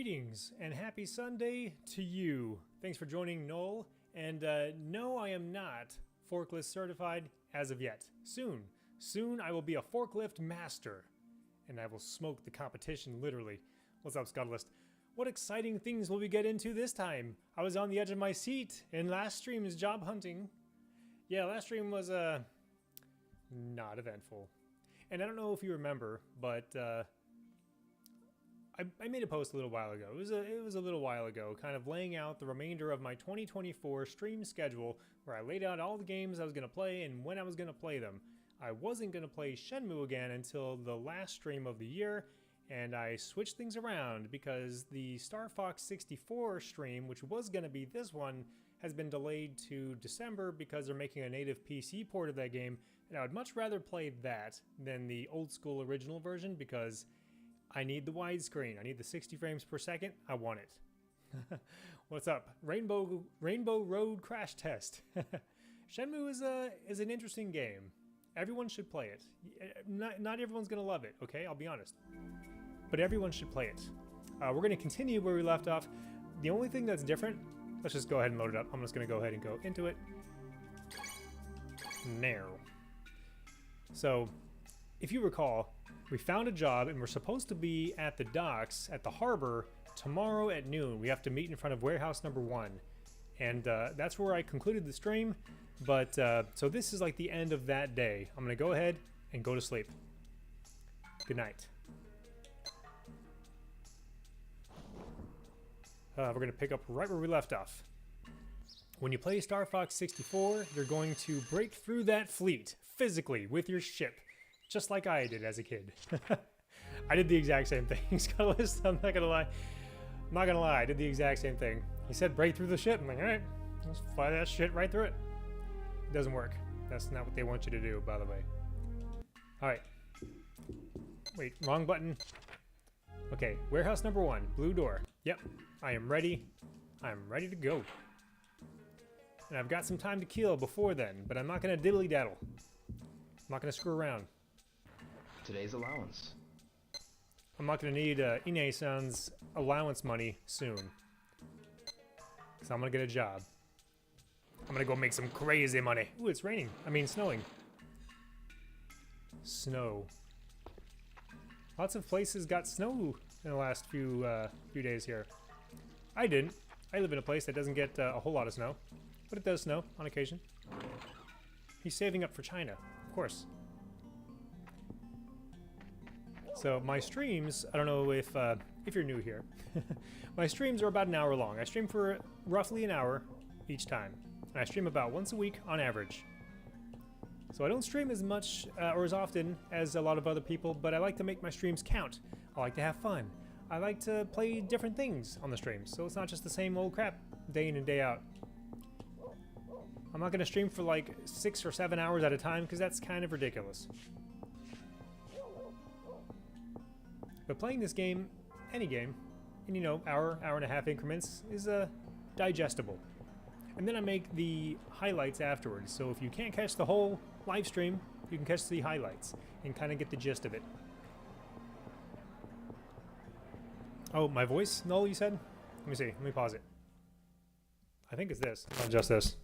Greetings and happy Sunday to you. Thanks for joining Noel. And no, I am not forklift certified as of yet. Soon I will be a forklift master. And I will smoke the competition, literally. What's up, Scuttlist? What exciting things will we get into this time? I was on the edge of my seat in last stream's job hunting. Yeah, last stream was not eventful. And I don't know if you remember, but I made a post a little while ago. It was a little while ago, kind of laying out the remainder of my 2024 stream schedule, where I laid out all the games I was going to play and when I was going to play them. I wasn't going to play Shenmue again until the last stream of the year, and I switched things around because the Star Fox 64 stream, which was going to be this one, has been delayed to December because they're making a native PC port of that game, and I would much rather play that than the old school original version because I need the widescreen. I need the 60 frames per second. I want it. What's up? Rainbow Road Crash Test. Shenmue is an interesting game. Everyone should play it. Not everyone's going to love it, okay? I'll be honest. But everyone should play it. We're going to continue where we left off. The only thing that's different, let's just go ahead and load it up. I'm just going to go ahead and go into it. Now. So, if you recall, we found a job and we're supposed to be at the docks at the harbor tomorrow at noon. We have to meet in front of warehouse number 1. And that's where I concluded the stream. But so this is like the end of that day. I'm going to go ahead and go to sleep. Good night. We're going to pick up right where we left off. When you play Star Fox 64, you're going to break through that fleet physically with your ship. Just like I did as a kid. I did the exact same thing. Scuttlist, I'm not gonna lie. I'm not gonna lie, I did the exact same thing. He said break through the ship. I'm like, alright, let's fly that shit right through it. It doesn't work. That's not what they want you to do, by the way. Alright. Wait, wrong button. Okay, warehouse number 1, blue door. Yep, I am ready. I'm ready to go. And I've got some time to kill before then, but I'm not gonna diddly-daddle. I'm not gonna screw around. Today's allowance. I'm not going to need Ine-san's allowance money soon. Because I'm going to get a job. I'm going to go make some crazy money. Ooh, it's raining. I mean, snowing. Snow. Lots of places got snow in the last few days here. I didn't. I live in a place that doesn't get a whole lot of snow. But it does snow on occasion. He's saving up for China. Of course. So my streams, I don't know if you're new here, my streams are about an hour long. I stream for roughly an hour each time. And I stream about once a week on average. So I don't stream as much or as often as a lot of other people, but I like to make my streams count. I like to have fun. I like to play different things on the streams, so it's not just the same old crap day in and day out. I'm not going to stream for like 6 or 7 hours at a time because that's kind of ridiculous. But playing this game, any game, in, you know, hour and a half increments is digestible. And then I make the highlights afterwards. So if you can't catch the whole live stream, you can catch the highlights and kind of get the gist of it. Oh, my voice? Noel, you said? Let me see. Let me pause it. I think it's this. I'll adjust this.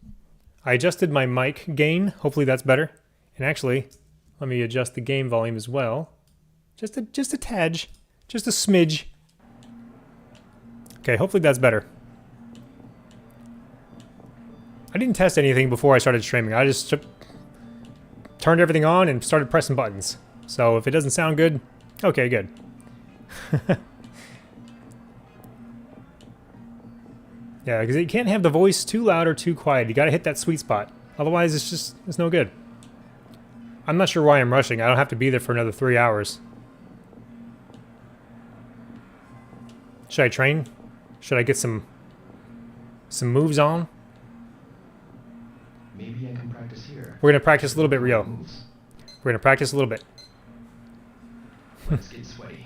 I adjusted my mic gain. Hopefully that's better. And actually, let me adjust the game volume as well. Just a tadge. Just a smidge. Okay, hopefully that's better. I didn't test anything before I started streaming. I just turned everything on and started pressing buttons. So if it doesn't sound good, okay, good. Yeah, because you can't have the voice too loud or too quiet. You gotta hit that sweet spot. Otherwise, it's no good. I'm not sure why I'm rushing. I don't have to be there for another 3 hours. Should I train? Should I get some moves on? Maybe I can practice here. We're gonna practice a little bit, Rio. We're gonna practice a little bit. Let's get sweaty.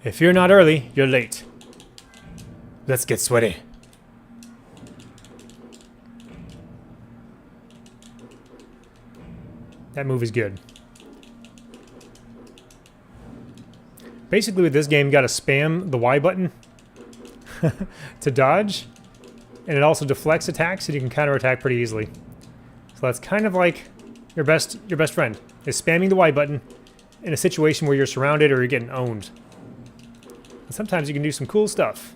If you're not early, you're late. Let's get sweaty. That move is good. Basically with this game, you gotta spam the Y button to dodge, and it also deflects attacks, and you can counterattack pretty easily. So that's kind of like your best friend is spamming the Y button in a situation where you're surrounded or you're getting owned. And sometimes you can do some cool stuff.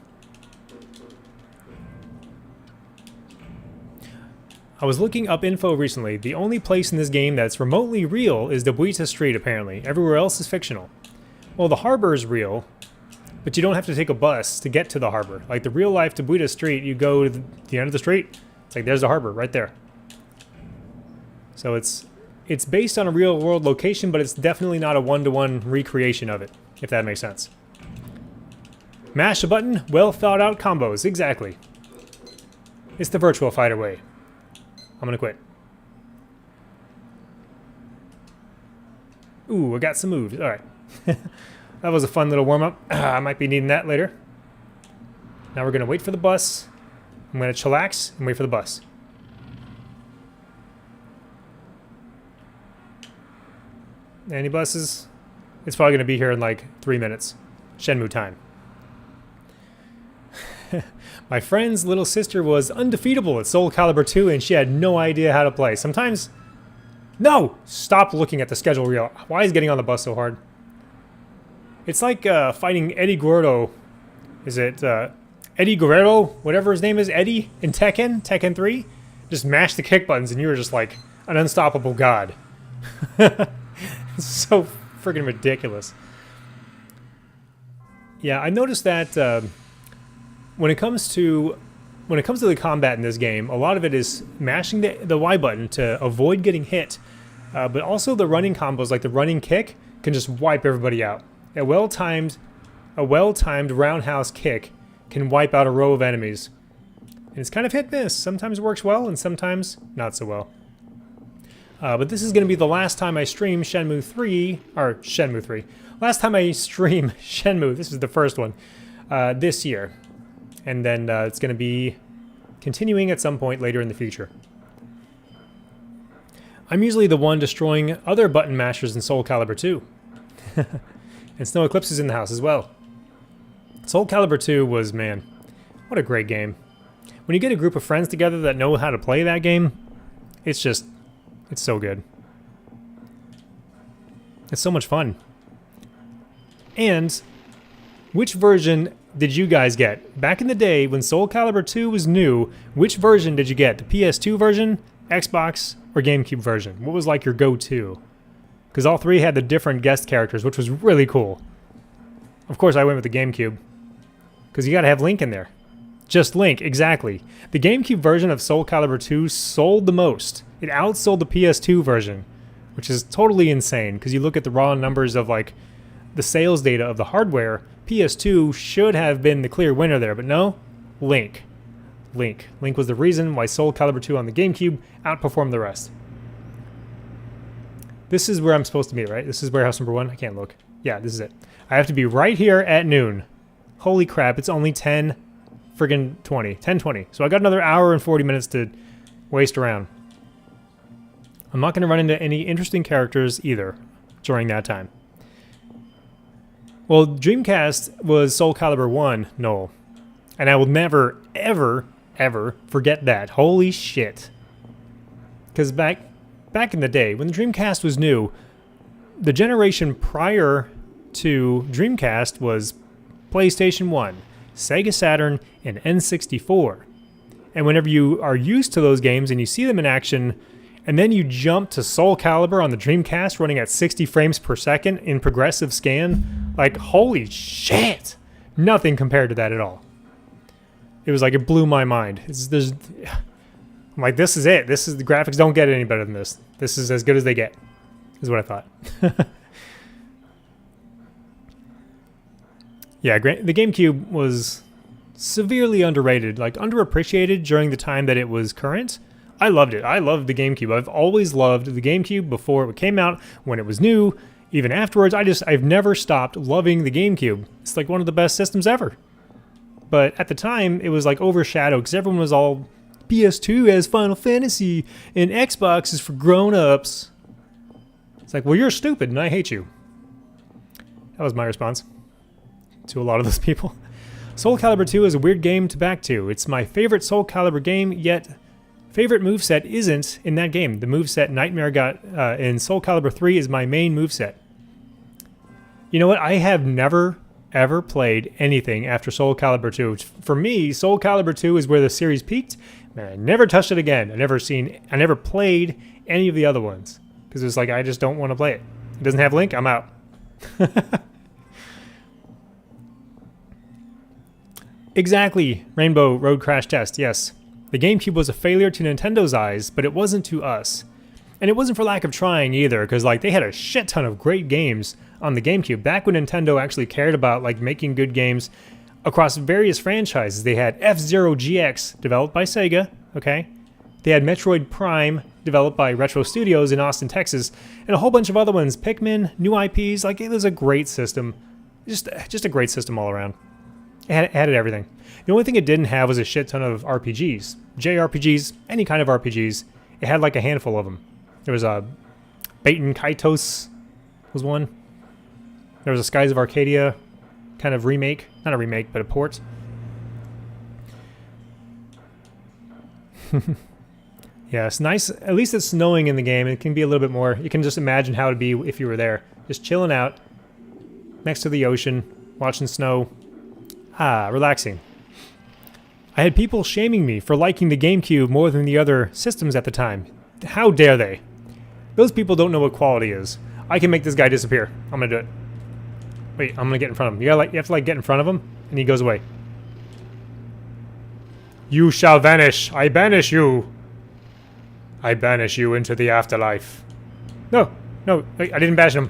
I was looking up info recently. The only place in this game that's remotely real is the Odysee Street, apparently. Everywhere else is fictional. Well, the harbor is real, but you don't have to take a bus to get to the harbor. Like the real life to Odysee Street, you go to the end of the street. It's like there's the harbor right there. So it's based on a real world location, but it's definitely not a one-to-one recreation of it, if that makes sense. Mash a button, well thought out combos, exactly. It's the Virtual Fighter way. I'm gonna quit. Ooh, I got some moves. All right. That was a fun little warm-up. I might be needing that later. Now we're gonna wait for the bus. I'm gonna chillax and wait for the bus. Any buses? It's probably gonna be here in like 3 minutes. Shenmue time. My friend's little sister was undefeatable at Soul Calibur 2 and she had no idea how to play. Sometimes... No! Stop looking at the schedule reel. Why is getting on the bus so hard? It's like fighting Eddie Guerrero. Is it Eddie Guerrero? Whatever his name is, Eddie in Tekken 3? Just mash the kick buttons and you're just like an unstoppable god. It's so freaking ridiculous. Yeah, I noticed that... When it comes to the combat in this game, a lot of it is mashing the Y button to avoid getting hit, but also the running combos, like the running kick, can just wipe everybody out. A well-timed roundhouse kick can wipe out a row of enemies. And it's kind of hit-miss. Sometimes it works well, and sometimes not so well. But this is going to be the last time I stream Shenmue 3, Last time I stream Shenmue, this is the first one, this year. And then it's going to be continuing at some point later in the future. I'm usually the one destroying other button mashers in Soul Calibur 2. And Snow Eclipse is in the house as well. Soul Calibur 2 was, man, what a great game. When you get a group of friends together that know how to play that game, it's so good. It's so much fun. And which version did you guys get? Back in the day when Soul Calibur 2 was new, which version did you get? The PS2 version, Xbox, or GameCube version? What was like your go-to? Because all three had the different guest characters, which was really cool. Of course, I went with the GameCube. Because you gotta have Link in there. Just Link, exactly. The GameCube version of Soul Calibur 2 sold the most. It outsold the PS2 version, which is totally insane, because you look at the raw numbers of like the sales data of the hardware, PS2 should have been the clear winner there, but no, Link. Link was the reason why Soul Calibur 2 on the GameCube outperformed the rest. This is where I'm supposed to be, right? This is warehouse number 1. I can't look. Yeah, this is it. I have to be right here at noon. Holy crap, it's only 10:20. So I got another hour and 40 minutes to waste around. I'm not going to run into any interesting characters either during that time. Well, Dreamcast was Soul Calibur 1, Noel. And I will never, ever, ever forget that. Holy shit. Because back in the day, when the Dreamcast was new, the generation prior to Dreamcast was PlayStation 1, Sega Saturn, and N64. And whenever you are used to those games and you see them in action, and then you jump to Soul Calibur on the Dreamcast running at 60 frames per second in progressive scan, like, holy shit! Nothing compared to that at all. It was like, it blew my mind. I'm like, this is it. The graphics don't get any better than this. This is as good as they get, is what I thought. Yeah, the GameCube was severely underrated, like underappreciated during the time that it was current. I loved it. I loved the GameCube. I've always loved the GameCube before it came out, when it was new, even afterwards. I've never stopped loving the GameCube. It's like one of the best systems ever. But at the time, it was like overshadowed because everyone was all, PS2 has Final Fantasy and Xbox is for grown-ups. It's like, well, you're stupid and I hate you. That was my response to a lot of those people. Soul Calibur 2 is a weird game to back to. It's my favorite Soul Calibur game, yet favorite moveset isn't in that game. The moveset Nightmare got in Soul Calibur 3 is my main moveset. You know what? I have never, ever played anything after Soul Calibur 2. For me, Soul Calibur 2 is where the series peaked, and I never touched it again. I never played any of the other ones. Because it's like, I just don't want to play it. It doesn't have Link, I'm out. Exactly, Rainbow Road Crash Test, yes. The GameCube was a failure to Nintendo's eyes, but it wasn't to us. And it wasn't for lack of trying either, because like they had a shit ton of great games on the GameCube. Back when Nintendo actually cared about like making good games across various franchises. They had F-Zero GX, developed by Sega, okay? They had Metroid Prime, developed by Retro Studios in Austin, Texas, and a whole bunch of other ones. Pikmin, new IPs, like it was a great system. Just a great system all around. It had everything. The only thing it didn't have was a shit ton of RPGs. JRPGs, any kind of RPGs. It had like a handful of them. There was a Baten Kaitos was one. There was a Skies of Arcadia kind of remake. Not a remake, but a port. Yeah, it's nice. At least it's snowing in the game. It can be a little bit more. You can just imagine how it'd be if you were there. Just chilling out next to the ocean, watching snow. Ah, relaxing. I had people shaming me for liking the GameCube more than the other systems at the time. How dare they? Those people don't know what quality is. I can make this guy disappear. I'm gonna do it. Wait, I'm gonna get in front of him. You have to like get in front of him, and he goes away. You shall vanish. I banish you. I banish you into the afterlife. No, wait, I didn't bash him.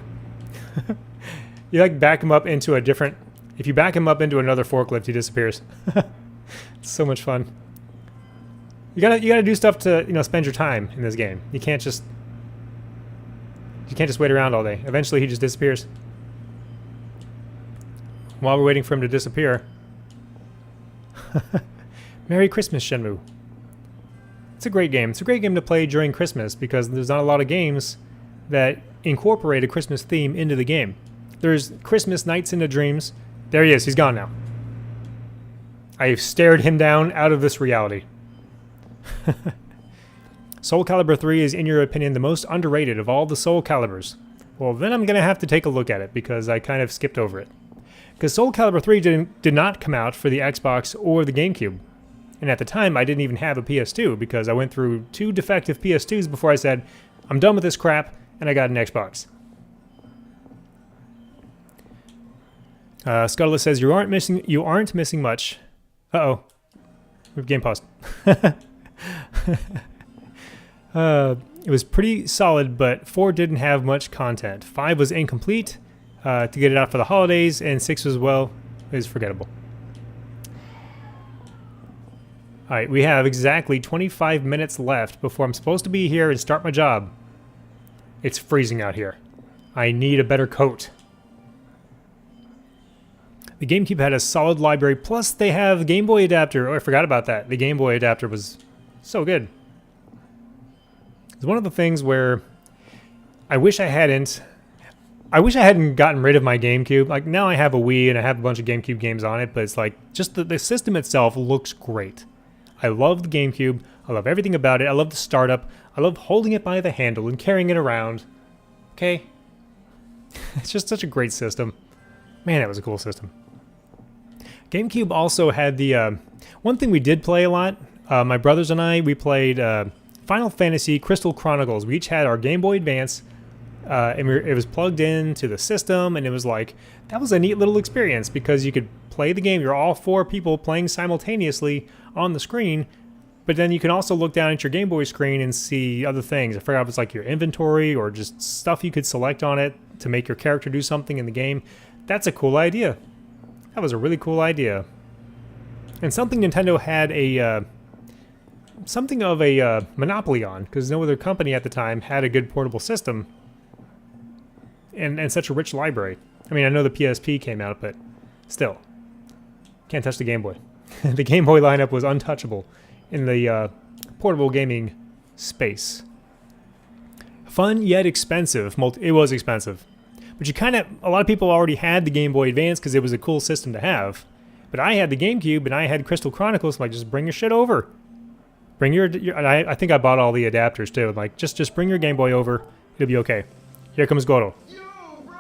You like back him up into a different... If you back him up into another forklift, he disappears. It's so much fun. You gotta do stuff to spend your time in this game. You can't just wait around all day. Eventually, he just disappears. While we're waiting for him to disappear. Merry Christmas, Shenmue. It's a great game. It's a great game to play during Christmas because there's not a lot of games that incorporate a Christmas theme into the game. There's Christmas Nights into Dreams. There he is. He's gone now. I've stared him down out of this reality. Soul Calibur 3 is, in your opinion, the most underrated of all the Soul Caliburs. Well, then I'm going to have to take a look at it because I kind of skipped over it. Because Soul Calibur 3 did not come out for the Xbox or the GameCube. And at the time, I didn't even have a PS2 because I went through 2 defective PS2s before I said, I'm done with this crap, and I got an Xbox. Scuttless says, you aren't missing much. Uh-oh. We've game paused. It was pretty solid, but 4 didn't have much content. 5 was incomplete to get it out for the holidays, and 6 as well is forgettable. Alright, we have exactly 25 minutes left before I'm supposed to be here and start my job. It's freezing out here. I need a better coat. The GameCube had a solid library, plus they have a Game Boy adapter. Oh, I forgot about that. The Game Boy adapter was so good. It's one of the things where I wish I hadn't gotten rid of my GameCube. Like, now I have a Wii and I have a bunch of GameCube games on it, but it's like, just the system itself looks great. I love the GameCube. I love everything about it. I love the startup. I love holding it by the handle and carrying it around. Okay? It's just such a great system. Man, that was a cool system. GameCube also had the... one thing we did play a lot, my brothers and I, we played Final Fantasy Crystal Chronicles. We each had our Game Boy Advance, and it was plugged into the system, and it was like... That was a neat little experience, because you could play the game. You're all 4 people playing simultaneously on the screen, but then you can also look down at your Game Boy screen and see other things. I forgot if it's like your inventory or just stuff you could select on it to make your character do something in the game. That's a cool idea. That was a really cool idea. And something Nintendo had something of a monopoly on, because no other company at the time had a good portable system and such a rich library. I mean, I know the PSP came out, but still. Can't touch the Game Boy. The Game Boy lineup was untouchable in the portable gaming space. Fun yet expensive. It was expensive. But a lot of people already had the Game Boy Advance because it was a cool system to have. But I had the GameCube and I had Crystal Chronicles. I'm like, just bring your shit over. Bring your and I think I bought all the adapters too. I'm like, just bring your Game Boy over. It'll be okay. Here comes Goro. Yo, bro!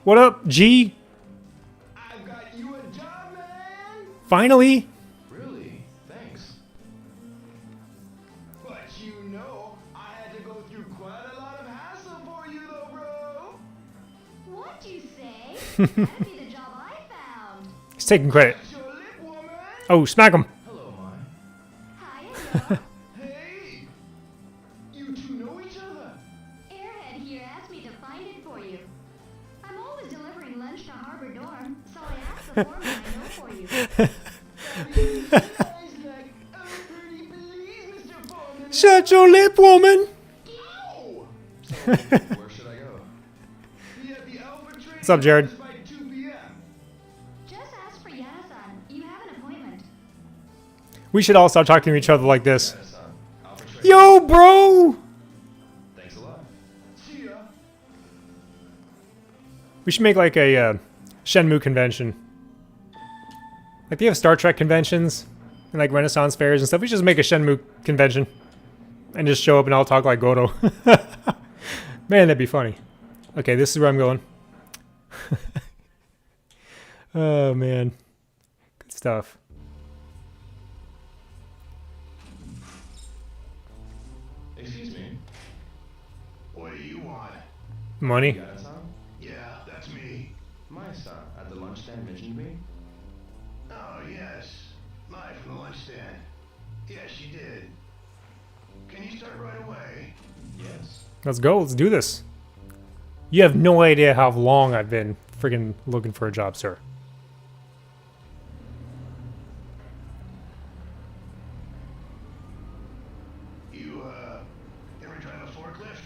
What up, G? I've got you a job, man! Finally? Really? Thanks. But you know, I had to go through quite a lot of hassle for you though, bro! What'd you say? That'd be the job I found. He's taking credit. That's your lip, woman! Oh, smack him. Hello, Mai. Hiya, Hey! You two know each other? Airhead here asked me to find it for you. I'm always delivering lunch to Harbor Dorm, so I asked the foreman I know for you. Shut your lip, woman. Ow! So, where should I go? Be at the Alpha Train What's up, Jared? by 2 p.m. Just ask for Yana-san. You have an appointment. We should all start talking to each other like this. Yes, son. Alpha Train. Yo, bro. Thanks a lot. See ya. We should make like a Shenmue convention. Like they have Star Trek conventions and like Renaissance fairs and stuff. We should just make a Shenmue convention and just show up and all talk like Goro. Man, that'd be funny. Okay, this is where I'm going. Oh man, good stuff. Excuse me. What do you want? Money. Yana-san? Yeah, that's me. My son at the lunch stand mentioned me. Oh, yes. Mai from the lunch stand. Yes, she did. Can you start right away? Yes. Let's go. Let's do this. You have no idea how long I've been friggin' looking for a job, sir. You, ever drive a forklift?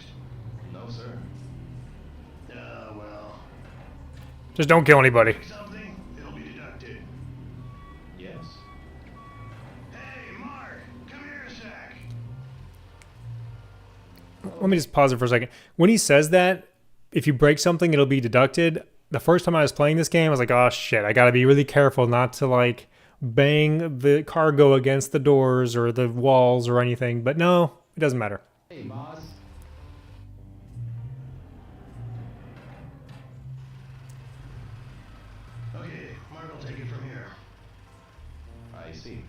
No, sir. Well. Just don't kill anybody. Pick something, it'll be deducted. Yes. Hey, Mark, come here a sec. Let me just pause it for a second. When he says that, if you break something, it'll be deducted. The first time I was playing this game, I was like, oh shit, I gotta be really careful not to like bang the cargo against the doors or the walls or anything. But no, it doesn't matter. Hey, boss. Okay, Mark will take it from here. I see.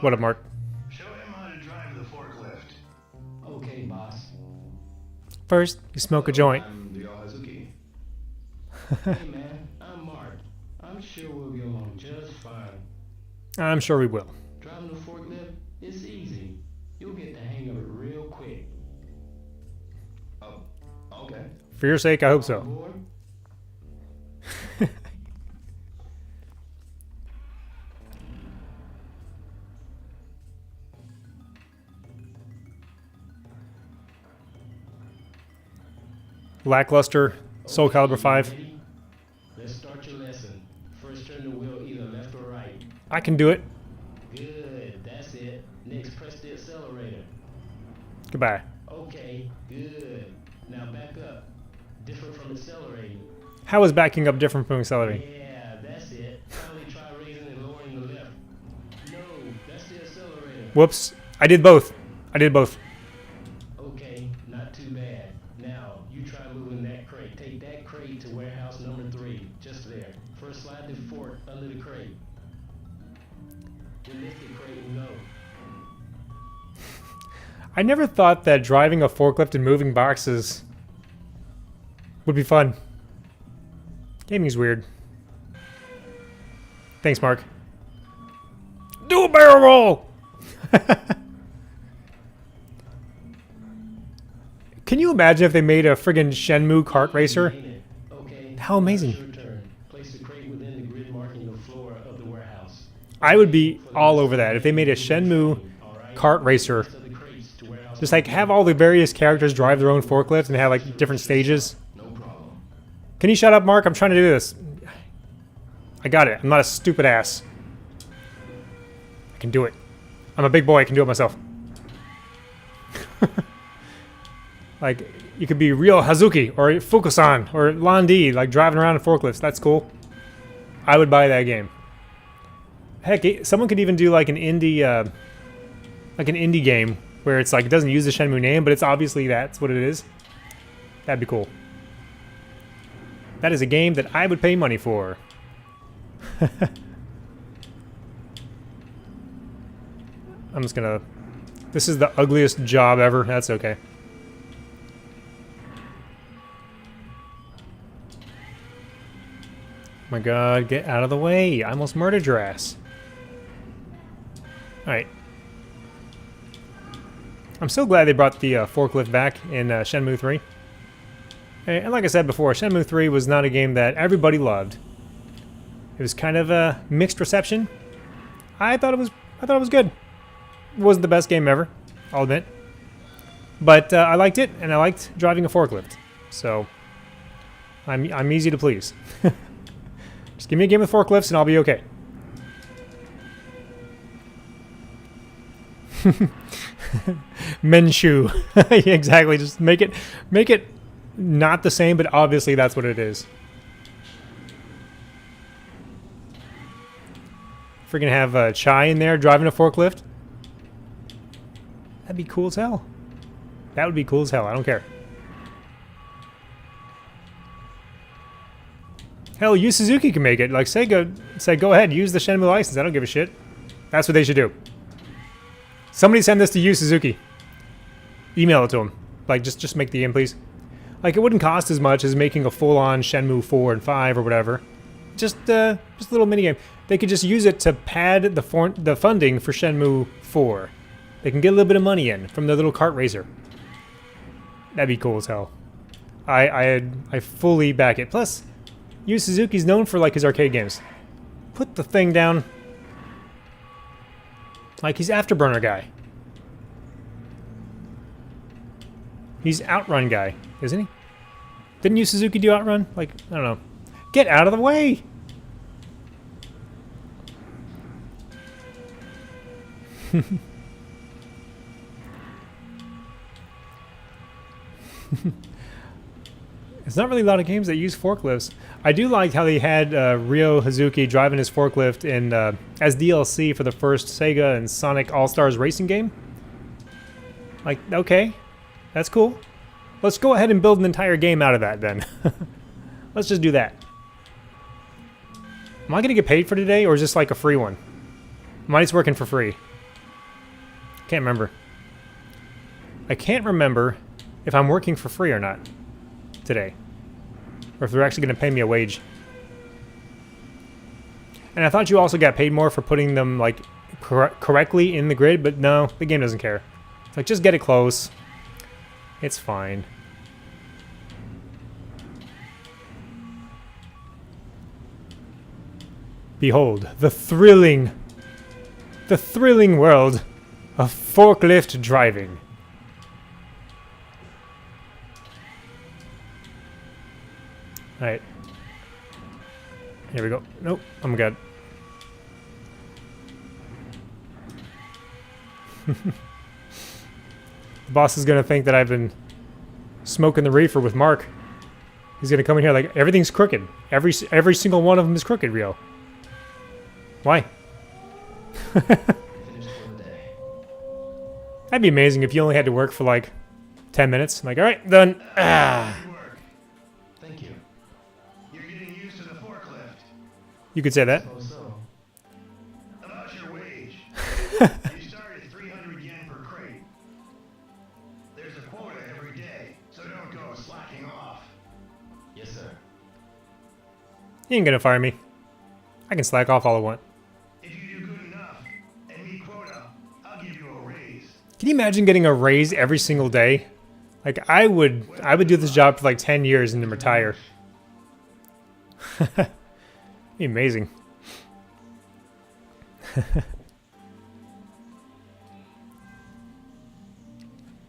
What up, Mark? Show him how to drive the forklift. Okay, boss. First, you smoke a joint. I'm the Hazuki. Hey, man, I'm Mark. I'm sure we'll get along just fine. I'm sure we will. Driving the forklift, it's easy. You'll get the hang of it real quick. Oh, okay. For your sake, I hope so. Board? Lackluster, Soul Calibur 5. Ready? Let's start your lesson. First turn the wheel either left or right. I can do it. Good, that's it. Next press the accelerator. Goodbye. Okay, good. Now back up. Different from accelerating. How is backing up different from accelerating? Yeah, that's it. Finally try raising and lowering the lift. No, that's the accelerator. Whoops. I did both. I did both. Okay, not too bad. Now, you try moving that crate. Take that crate to warehouse number 3. Just there. First slide the fork under the crate. Then lift the crate and go. I never thought that driving a forklift and moving boxes would be fun. Gaming's weird. Thanks, Mark. Do a barrel roll! Can you imagine if they made a friggin' Shenmue kart racer? Okay. How amazing. Now it's your turn. Place the crate within the grid marking the floor of the warehouse. I would be all over that if they made a Shenmue Alright? kart racer. Rest of the crates to warehouse Just like have all the various characters drive their own forklifts and have like different stages. No problem. Can you shut up, Mark? I'm trying to do this. I got it. I'm not a stupid ass. I can do it. I'm a big boy. I can do it myself. Like, you could be real Hazuki or Fukusan or Landi, like driving around in forklifts. That's cool. I would buy that game. Heck, someone could even do like an indie game where it's like it doesn't use the Shenmue name, but it's obviously that's what it is. That'd be cool. That is a game that I would pay money for. I'm just gonna... This is the ugliest job ever. That's okay. My god, get out of the way. I almost murdered your ass. Alright. I'm so glad they brought the forklift back in Shenmue 3. And like I said before, Shenmue 3 was not a game that everybody loved. It was kind of a mixed reception. I thought it was good. It wasn't the best game ever, I'll admit. But I liked it, and I liked driving a forklift. So I'm easy to please. Just give me a game with forklifts and I'll be okay. Menshu. Exactly, just make it not the same, but obviously that's what it is. Freaking have Chai in there driving a forklift. That'd be cool as hell. That would be cool as hell, I don't care. Hell, Yu Suzuki can make it. Like, say go ahead, use the Shenmue license. I don't give a shit. That's what they should do. Somebody send this to Yu Suzuki. Email it to him. Like, just make the game, please. Like, it wouldn't cost as much as making a full-on Shenmue 4 and 5 or whatever. Just a little minigame. They could just use it to pad the funding for Shenmue 4. They can get a little bit of money in from the little kart racer. That'd be cool as hell. I fully back it. Plus, Yu Suzuki's known for like his arcade games. Put the thing down. Like he's Afterburner guy. He's Outrun guy, isn't he? Didn't Yu Suzuki do Outrun? Like, I don't know. Get out of the way! It's not really a lot of games that use forklifts. I do like how they had Ryo Hazuki driving his forklift in as DLC for the first Sega and Sonic All-Stars racing game. Like, okay, that's cool. Let's go ahead and build an entire game out of that then. Let's just do that. Am I gonna get paid for today, or is this like a free one? Mine's working for free. Can't remember. I can't remember if I'm working for free or not today, or if they're actually going to pay me a wage. And I thought you also got paid more for putting them like correctly in the grid, but no, the game doesn't care. It's like, just get it close. It's fine. Behold, the thrilling world of forklift driving. Alright. Here we go. Nope. Oh my god. The boss is gonna think that I've been smoking the reefer with Mark. He's gonna come in here like, everything's crooked. Every single one of them is crooked, Rio. Why? That'd be amazing if you only had to work for like 10 minutes. Like, alright, done. Ah. Thank you. You're getting used to the forklift. You could say that. So. About your wage. You start at 300 yen per crate. There's a quota every day, so don't go slacking off. Yes, sir. You ain't gonna fire me. I can slack off all I want. If you do good enough and meet quota, I'll give you a raise. Can you imagine getting a raise every single day? Like, I would do this job for like 10 years and then retire. Be amazing.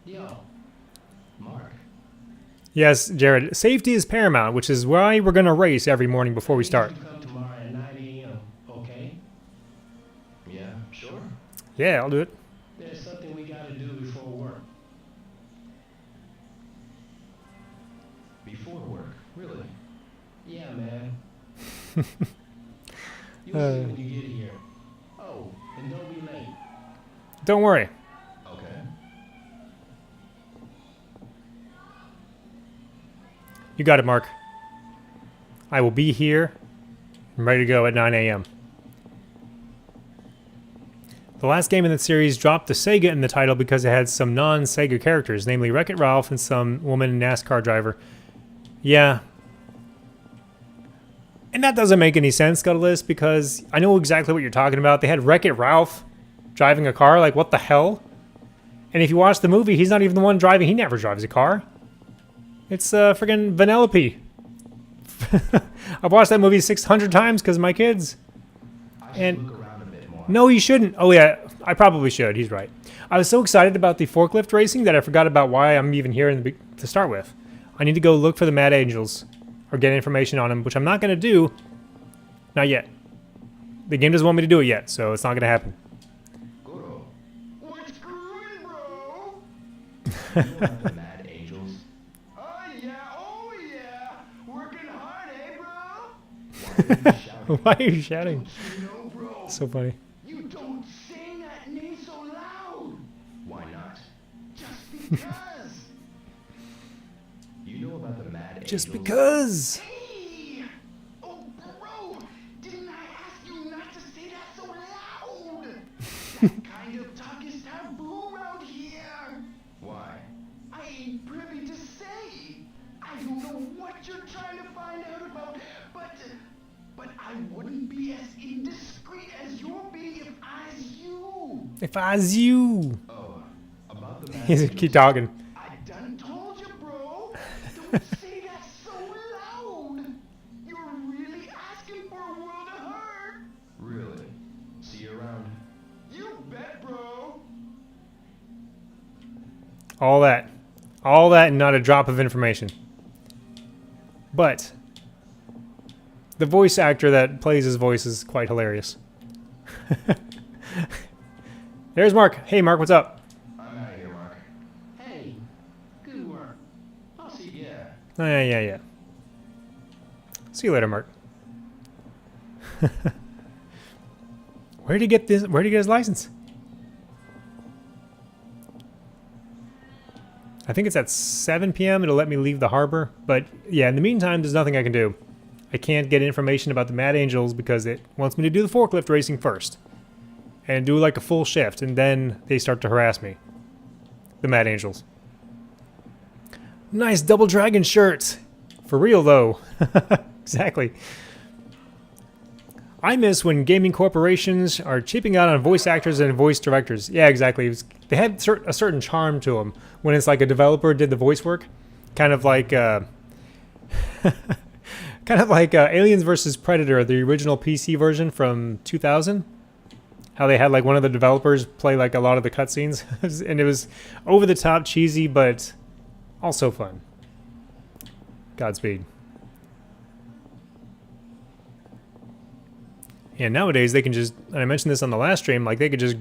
Yo, Mark. Yes, Jared. Safety is paramount, which is why we're gonna race every morning before we start. You come tomorrow at 9 a.m., okay? Yeah, sure. Yeah, I'll do it. There's something we gotta do before work. Before work? Really? Yeah, man. You'll see when you get here. go, and don't be late. Don't worry. Okay. You got it, Mark. I will be here. I'm ready to go at 9 a.m. The last game in the series dropped the Sega in the title because it had some non-Sega characters, namely Wreck-It Ralph and some woman NASCAR driver. Yeah. And that doesn't make any sense, Scuttleless, because I know exactly what you're talking about. They had Wreck-It Ralph driving a car. Like, what the hell? And if you watch the movie, he's not even the one driving. He never drives a car. It's friggin' Vanellope. I've watched that movie 600 times because of my kids. And Look around a bit more. no, you shouldn't. Oh, yeah, I probably should. He's right. I was so excited about the forklift racing that I forgot about why I'm even here to start with. I need to go look for the Mad Angels or get information on them, which I'm not going to do. Not yet. The game doesn't want me to do it yet, so it's not going to happen. Goro, What's good, bro? you know about the Mad Angels? Oh yeah, working hard, eh, bro? Why are you shouting? Why are you shouting? You know, bro, So funny. you don't say that name so loud. Why not? Just because. You know about the Mad Angels? Just because. Hey! Oh, bro, didn't I ask you not to say that so loud? That kind of talk is taboo around here. Why? I ain't privy to say. I don't know what you're trying to find out about, but I wouldn't be as indiscreet as you'll be if I's you. If I was you. Oh, about the Mad He's Angels. keep talking. I done told you, bro. Don't say that so loud. You're really asking for a world of hurt. Really? See you around. You bet, bro. All that. All that and not a drop of information. But the voice actor that plays his voice is quite hilarious. There's Mark. Hey, Mark, what's up? I'm out of here, Mark. Hey, good work. I'll see you. Yeah. Oh, yeah. See you later, Mark. Where did he get this? Where did he get his license? I think it's at 7 p.m. It'll let me leave the harbor. But yeah, in the meantime, there's nothing I can do. I can't get information about the Mad Angels because it wants me to do the forklift racing first. And do like a full shift, and then they start to harass me. The Mad Angels. Nice double dragon shirt. For real, though. Exactly. I miss when gaming corporations are cheaping out on voice actors and voice directors. Yeah, exactly. They had a certain charm to them when it's like a developer did the voice work. Kind of like... Aliens vs. Predator, the original PC version from 2000. How they had like one of the developers play like a lot of the cutscenes. And it was over the top, cheesy, but also fun. Godspeed. And nowadays they can just, and I mentioned this on the last stream, like they could just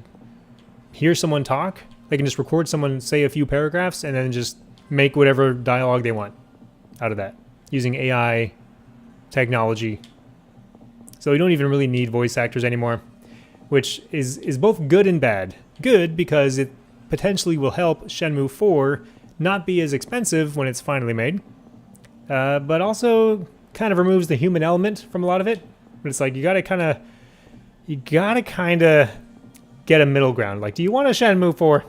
hear someone talk. They can just record someone say a few paragraphs and then just make whatever dialogue they want out of that using AI technology. So we don't even really need voice actors anymore, which is both good and bad. Good because it potentially will help Shenmue 4 not be as expensive when it's finally made, but also kind of removes the human element from a lot of it. But it's like you gotta kind of get a middle ground. Like, do you want a Shenmue 4?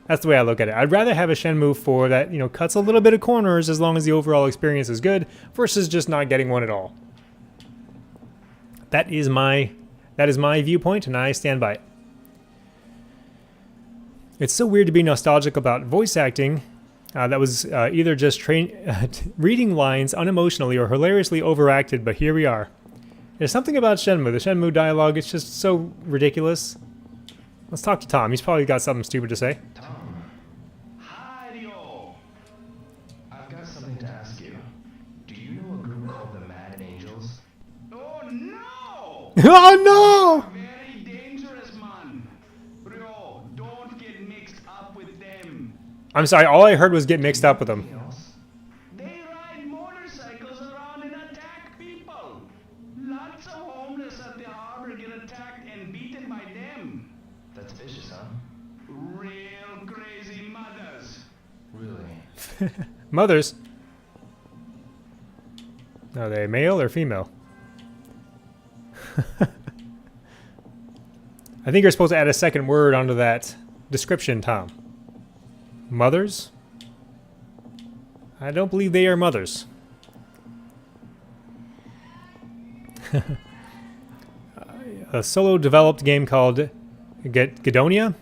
That's the way I look at it. I'd rather have a Shenmue 4 that, you know, cuts a little bit of corners as long as the overall experience is good, versus just not getting one at all. That is my viewpoint, and I stand by it. It's so weird to be nostalgic about voice acting that was either just reading lines unemotionally or hilariously overacted, but here we are. There's something about Shenmue. The Shenmue dialogue, it's just so ridiculous. Let's talk to Tom. He's probably got something stupid to say. Tom, Hi-yo. I've got something to ask you. Do you know a group called the Mad Angels? Oh no! Oh no! Very dangerous, man. Bro, don't get mixed up with them. I'm sorry, all I heard was get mixed up with them. Anything else? They ride motorcycles around and attack people. Lots of homeless at the harbor get attacked and That's vicious, huh? Real crazy mothers. Really? Mothers. Are they male or female? I think you're supposed to add a second word onto that description, Tom. Mothers? I don't believe they are mothers. A solo-developed game called Gadonia.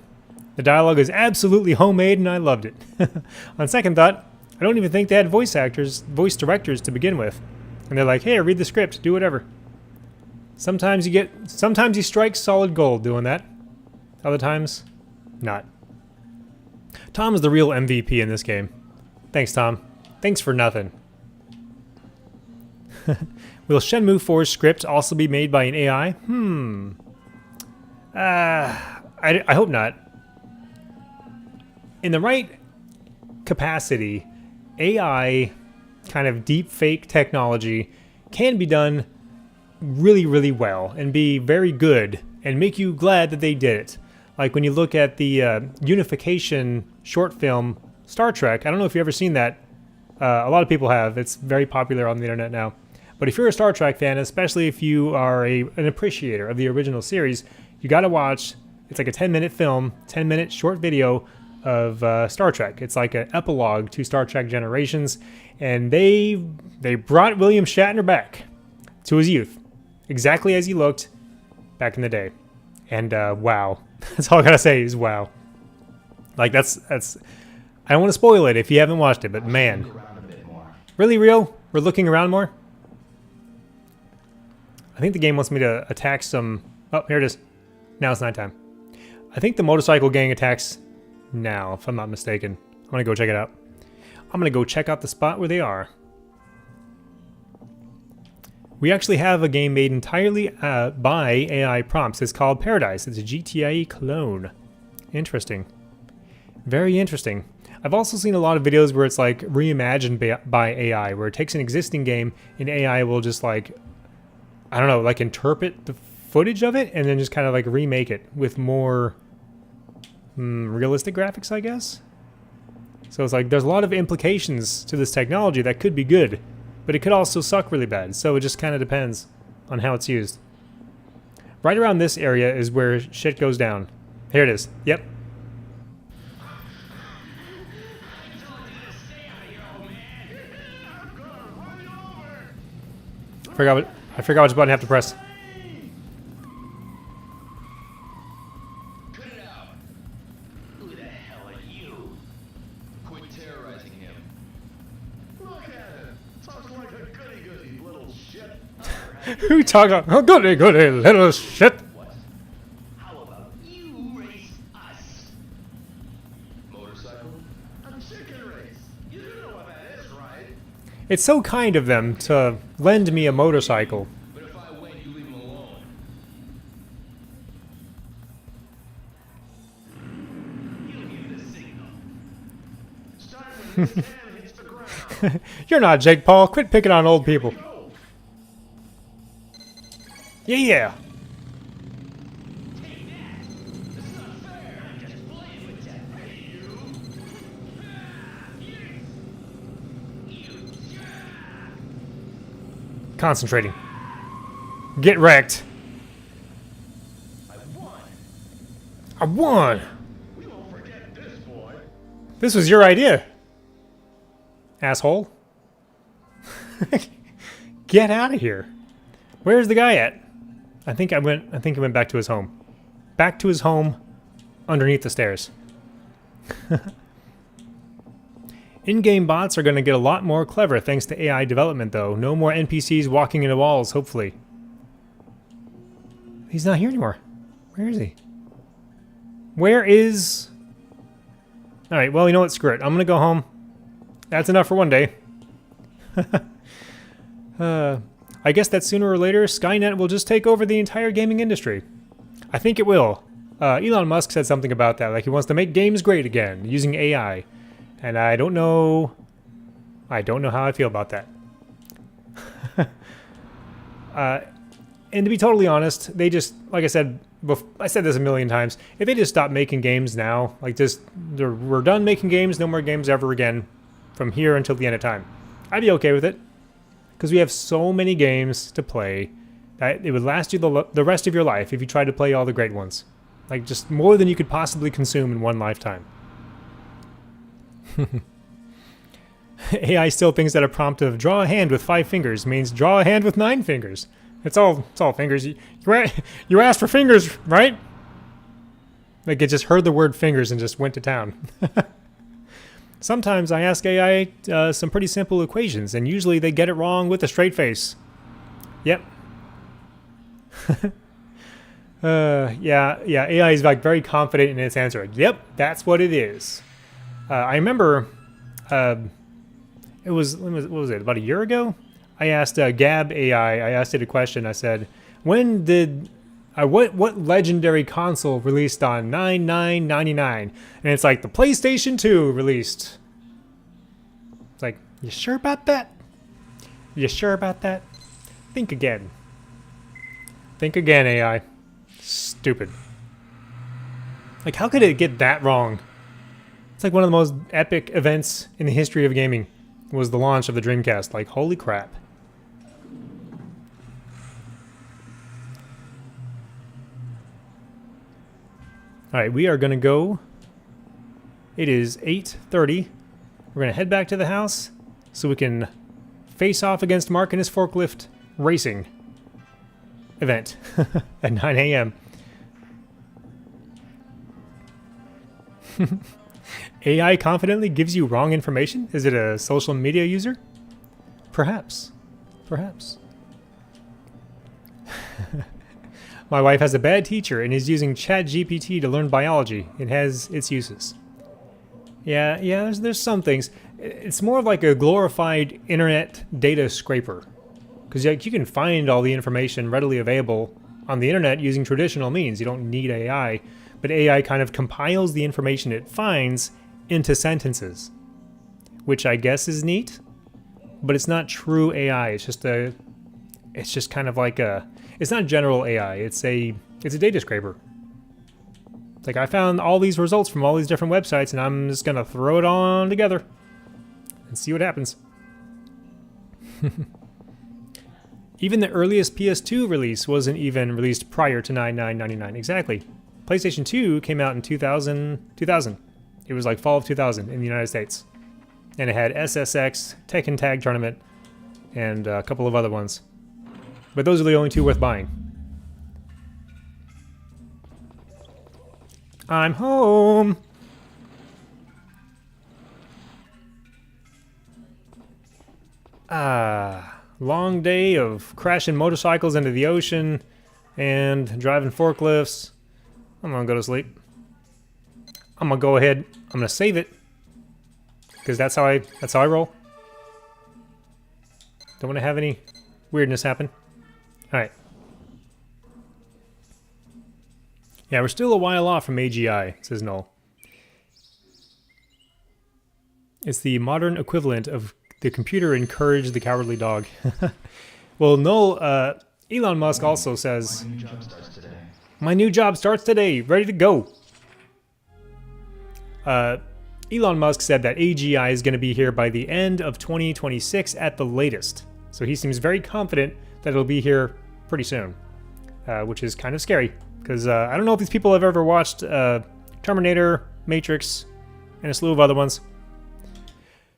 The dialogue is absolutely homemade, and I loved it. On second thought, I don't even think they had voice directors to begin with. And they're like, hey, read the script, do whatever. Sometimes you strike solid gold doing that. Other times, not. Tom is the real MVP in this game. Thanks, Tom. Thanks for nothing. Will Shenmue 4's script also be made by an AI? I hope not. In the right capacity, AI kind of deep fake technology can be done really, really well and be very good and make you glad that they did it. Like when you look at the unification short film Star Trek. I don't know if you've ever seen that. A lot of people have. It's very popular on the internet now. But if you're a Star Trek fan, especially if you are an appreciator of the original series, you got to watch. It's like a 10-minute film, 10-minute short video of Star Trek. It's like an epilogue to Star Trek Generations, and they brought William Shatner back to his youth, exactly as he looked back in the day. And wow, that's all I gotta say is wow. Like that's. I don't want to spoil it if you haven't watched it, but man, really real. We're looking around more. I think the game wants me to attack some... Oh, here it is. Now it's nighttime. I think the motorcycle gang attacks now, if I'm not mistaken. I'm going to go check it out. I'm going to go check out the spot where they are. We actually have a game made entirely by AI prompts. It's called Paradise. It's a GTIE clone. Interesting. Very interesting. I've also seen a lot of videos where it's like reimagined by AI, where it takes an existing game and AI will just like... I don't know, like interpret the footage of it and then just kind of like remake it with more realistic graphics, I guess. So it's like there's a lot of implications to this technology that could be good, but it could also suck really bad. So it just kind of depends on how it's used. Right around this area is where shit goes down. Here it is. Yep. I forgot which button I have to press. Cut it out. Who the hell are you? Quit terrorizing him. Look at him. Talks like a goody-goody little shit. Who talks about oh, goody little shit? What? How about you race us? Motorcycle? A chicken race. You do know what that is, right? It's so kind of them to lend me a motorcycle. But if I win, you leave him alone. You give the signal. Start when this can hits the ground. You're not Jake Paul. Quit picking on old people. Go. Yeah. Take that. This is not fair. I'm just playing with you. Hey, you. Concentrating. Get wrecked. I won. We won't forget this, boy. This was your idea. Asshole. Get out of here. Where's the guy at? I think he went back to his home. Back to his home underneath the stairs. In-game bots are going to get a lot more clever thanks to AI development, though. No more NPCs walking into walls, hopefully. He's not here anymore. Where is he? Where is... Alright, well, you know what? Screw it. I'm going to go home. That's enough for one day. I guess that sooner or later, Skynet will just take over the entire gaming industry. I think it will. Elon Musk said something about that, like he wants to make games great again, using AI. And I don't know how I feel about that. And to be totally honest, they just, like I said this a million times, if they just stop making games now, like just, we're done making games, no more games ever again from here until the end of time, I'd be okay with it. Because we have so many games to play that it would last you the rest of your life if you tried to play all the great ones. Like, just more than you could possibly consume in one lifetime. AI still thinks that a prompt of draw a hand with 5 fingers means draw a hand with 9 fingers. It's all fingers. You asked for fingers, right? Like, it just heard the word fingers and just went to town. Sometimes I ask AI some pretty simple equations, and usually they get it wrong with a straight face. Yep. Yeah, AI is like very confident in its answer. Yep, that's what it is. I remember, what was it, about a year ago? I asked Gab AI, I asked it a question. I said, when did, what legendary console released on 9/9/99? And it's like, the PlayStation 2 released. It's like, you sure about that? You sure about that? Think again. Think again, AI. Stupid. Like, how could it get that wrong? It's like one of the most epic events in the history of gaming was the launch of the Dreamcast. Like, holy crap. Alright, we are going to go. It is 8:30. We're going to head back to the house so we can face off against Mark and his forklift racing event at 9 a.m. AI confidently gives you wrong information? Is it a social media user? Perhaps. Perhaps. My wife has a bad teacher and is using ChatGPT to learn biology. It has its uses. Yeah, there's some things. It's more of like a glorified internet data scraper. Because you can find all the information readily available on the internet using traditional means. You don't need AI. But AI kind of compiles the information it finds into sentences. Which I guess is neat. But it's not true AI. It's just kind of like a... It's not general AI. It's a data scraper. It's like, I found all these results from all these different websites, and I'm just going to throw it on together and see what happens. Even the earliest PS2 release wasn't even released prior to 9/9/99. Exactly. PlayStation 2 came out in 2000. It was like fall of 2000 in the United States. And it had SSX, Tekken Tag Tournament, and a couple of other ones. But those are the only two worth buying. I'm home! Long day of crashing motorcycles into the ocean and driving forklifts. I'm gonna go to sleep. I'm gonna go ahead. I'm gonna save it because that's how I roll. Don't want to have any weirdness happen. All right. Yeah, we're still a while off from AGI, says Noel. It's the modern equivalent of the computer encouraged the cowardly dog. Well, Noel, Elon Musk also says, my new job starts today, ready to go. Elon Musk said that AGI is going to be here by the end of 2026 at the latest. So he seems very confident that it'll be here pretty soon, which is kind of scary. Because I don't know if these people have ever watched Terminator, Matrix, and a slew of other ones.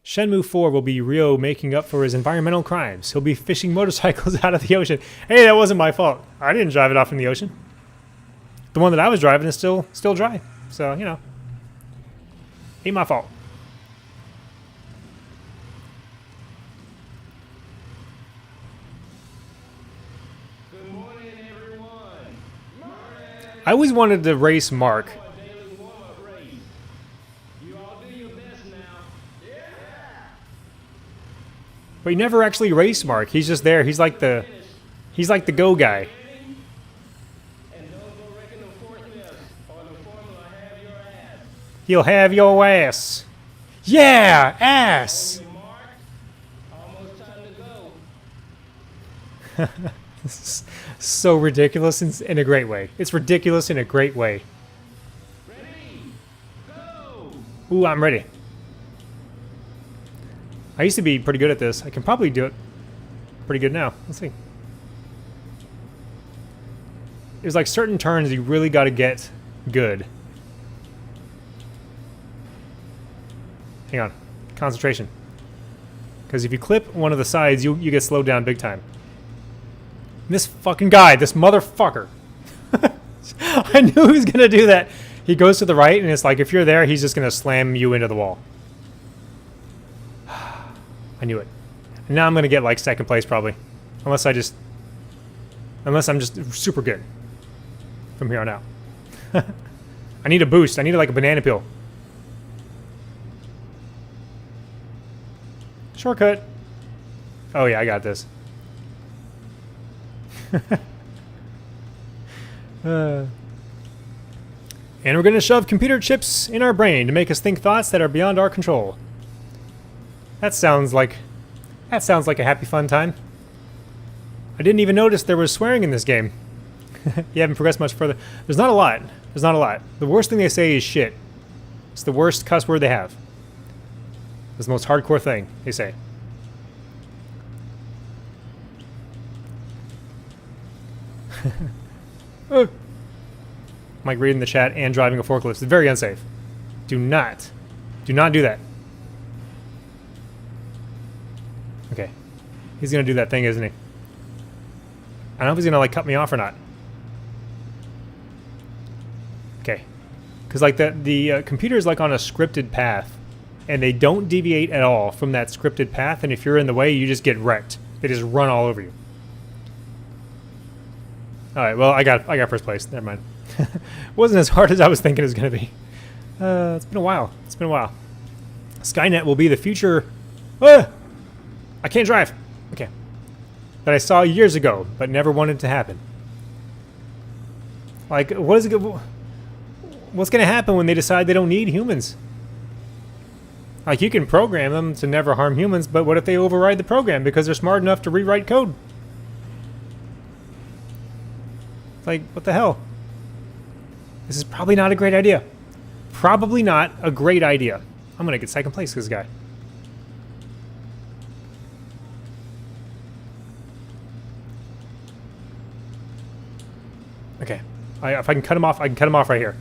Shenmue 4 will be Ryo making up for his environmental crimes. He'll be fishing motorcycles out of the ocean. Hey, that wasn't my fault. I didn't drive it off in the ocean. The one that I was driving is still dry. So, you know, ain't my fault. Good morning, everyone. I always wanted to race Mark. Daily warm-up race. You all do your best now. Yeah. But he never actually raced Mark. He's just there. He's like the go guy. And don't go wrecking the forklift or the formula have your ass. He'll have your ass. Yeah, ass. Mark, almost time to go. This is so ridiculous in a great way. It's ridiculous in a great way. Ready? Go! Ooh, I'm ready. I used to be pretty good at this. I can probably do it pretty good now. Let's see. There's like certain turns you really got to get good. Hang on. Concentration. Because if you clip one of the sides, you get slowed down big time. This fucking guy, this motherfucker. I knew he was going to do that. He goes to the right, and it's like if you're there, he's just going to slam you into the wall. I knew it. And now I'm going to get like second place probably. Unless I'm just super good from here on out. I need a boost. I need like a banana peel. Shortcut. Oh yeah, I got this. And we're going to shove computer chips in our brain to make us think thoughts that are beyond our control. That sounds like a happy fun time. I didn't even notice there was swearing in this game. You haven't progressed much further. There's not a lot. There's not a lot. The worst thing they say is shit. It's the worst cuss word they have. It's the most hardcore thing they say. Mike reading the chat and driving a forklift is very unsafe. Do not do that. Okay. He's gonna do that thing, isn't he? I don't know if he's gonna like cut me off or not. Okay. Because like the computer is like on a scripted path, and they don't deviate at all from that scripted path. And if you're in the way, you just get wrecked. They just run all over you. All right. Well, I got first place. Never mind. It wasn't as hard as I was thinking it was gonna be. It's been a while. It's been a while. Skynet will be the future. I can't drive. Okay. That I saw years ago, but never wanted to happen. Like, what's going to happen when they decide they don't need humans? Like, you can program them to never harm humans, but what if they override the program because they're smart enough to rewrite code? Like, what the hell? This is probably not a great idea. Probably not a great idea. I'm going to get second place with this guy. Okay. If I can cut him off, I can cut him off right here.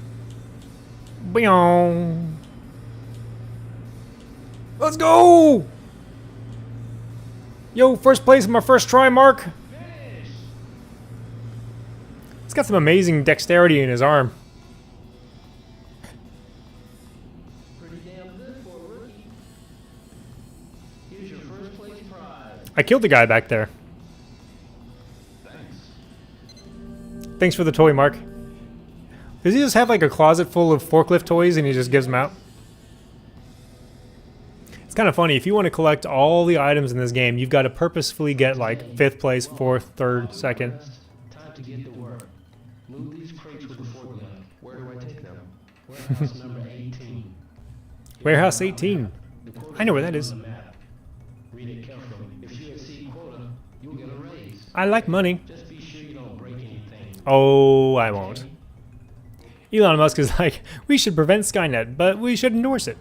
Boing. Let's go! Yo, first place in my first try, Mark. He's got some amazing dexterity in his arm. Pretty damn good for a rookie. Here's your first place prize. I killed the guy back there. Thanks for the toy, Mark. Does he just have like a closet full of forklift toys and he just gives them out? It's kind of funny. If you want to collect all the items in this game, you've got to purposefully get like 5th place, 4th, 3rd, 2nd. Time to get to work. Move these crates with the forklift. Where do I take them? Warehouse number 18. Warehouse 18. I know where that is. Read it carefully. If you exceed quota, you'll get a raise. I like money. Just be sure you don't break anything. Oh, I won't. Elon Musk is like, we should prevent Skynet, but we should endorse it.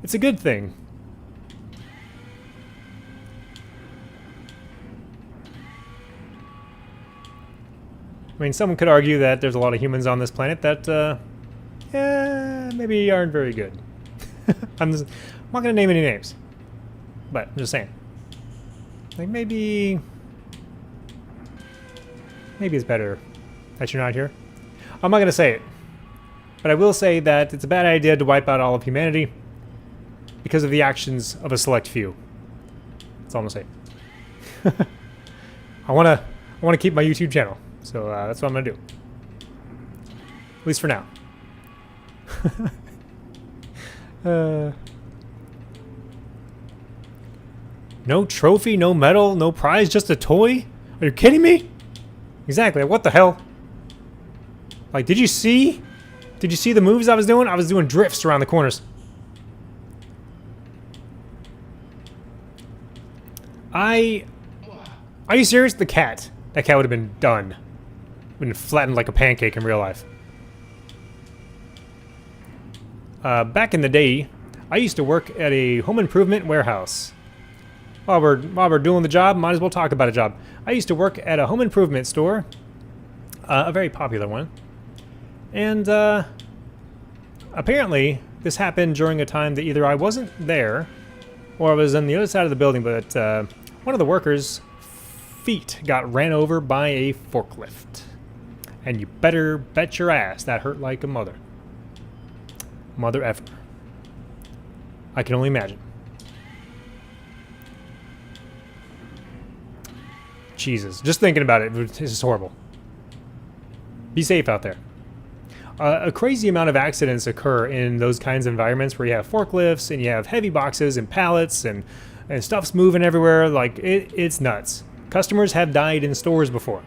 It's a good thing. I mean, someone could argue that there's a lot of humans on this planet that, maybe aren't very good. I'm not going to name any names. But I'm just saying. Like, maybe it's better that you're not here. I'm not going to say it. But I will say that it's a bad idea to wipe out all of humanity because of the actions of a select few. That's all I'm going to say. I want to keep my YouTube channel. So that's what I'm going to do. At least for now. No trophy, no medal, no prize, just a toy? Are you kidding me? Exactly. What the hell? Like, did you see the moves I was doing? I was doing drifts around the corners. Are you serious? The cat. That cat would have been done. Been flattened like a pancake in real life. Back in the day, I used to work at a home improvement warehouse. While we're doing the job, might as well talk about a job. I used to work at a home improvement store, a very popular one, and apparently this happened during a time that either I wasn't there or I was on the other side of the building, but one of the workers' feet got ran over by a forklift, and you better bet your ass that hurt like a mother effer. I can only imagine. Jesus, just thinking about it, this is horrible. Be safe out there. A crazy amount of accidents occur in those kinds of environments where you have forklifts and you have heavy boxes and pallets and stuff's moving everywhere. Like, it's nuts. Customers have died in stores before.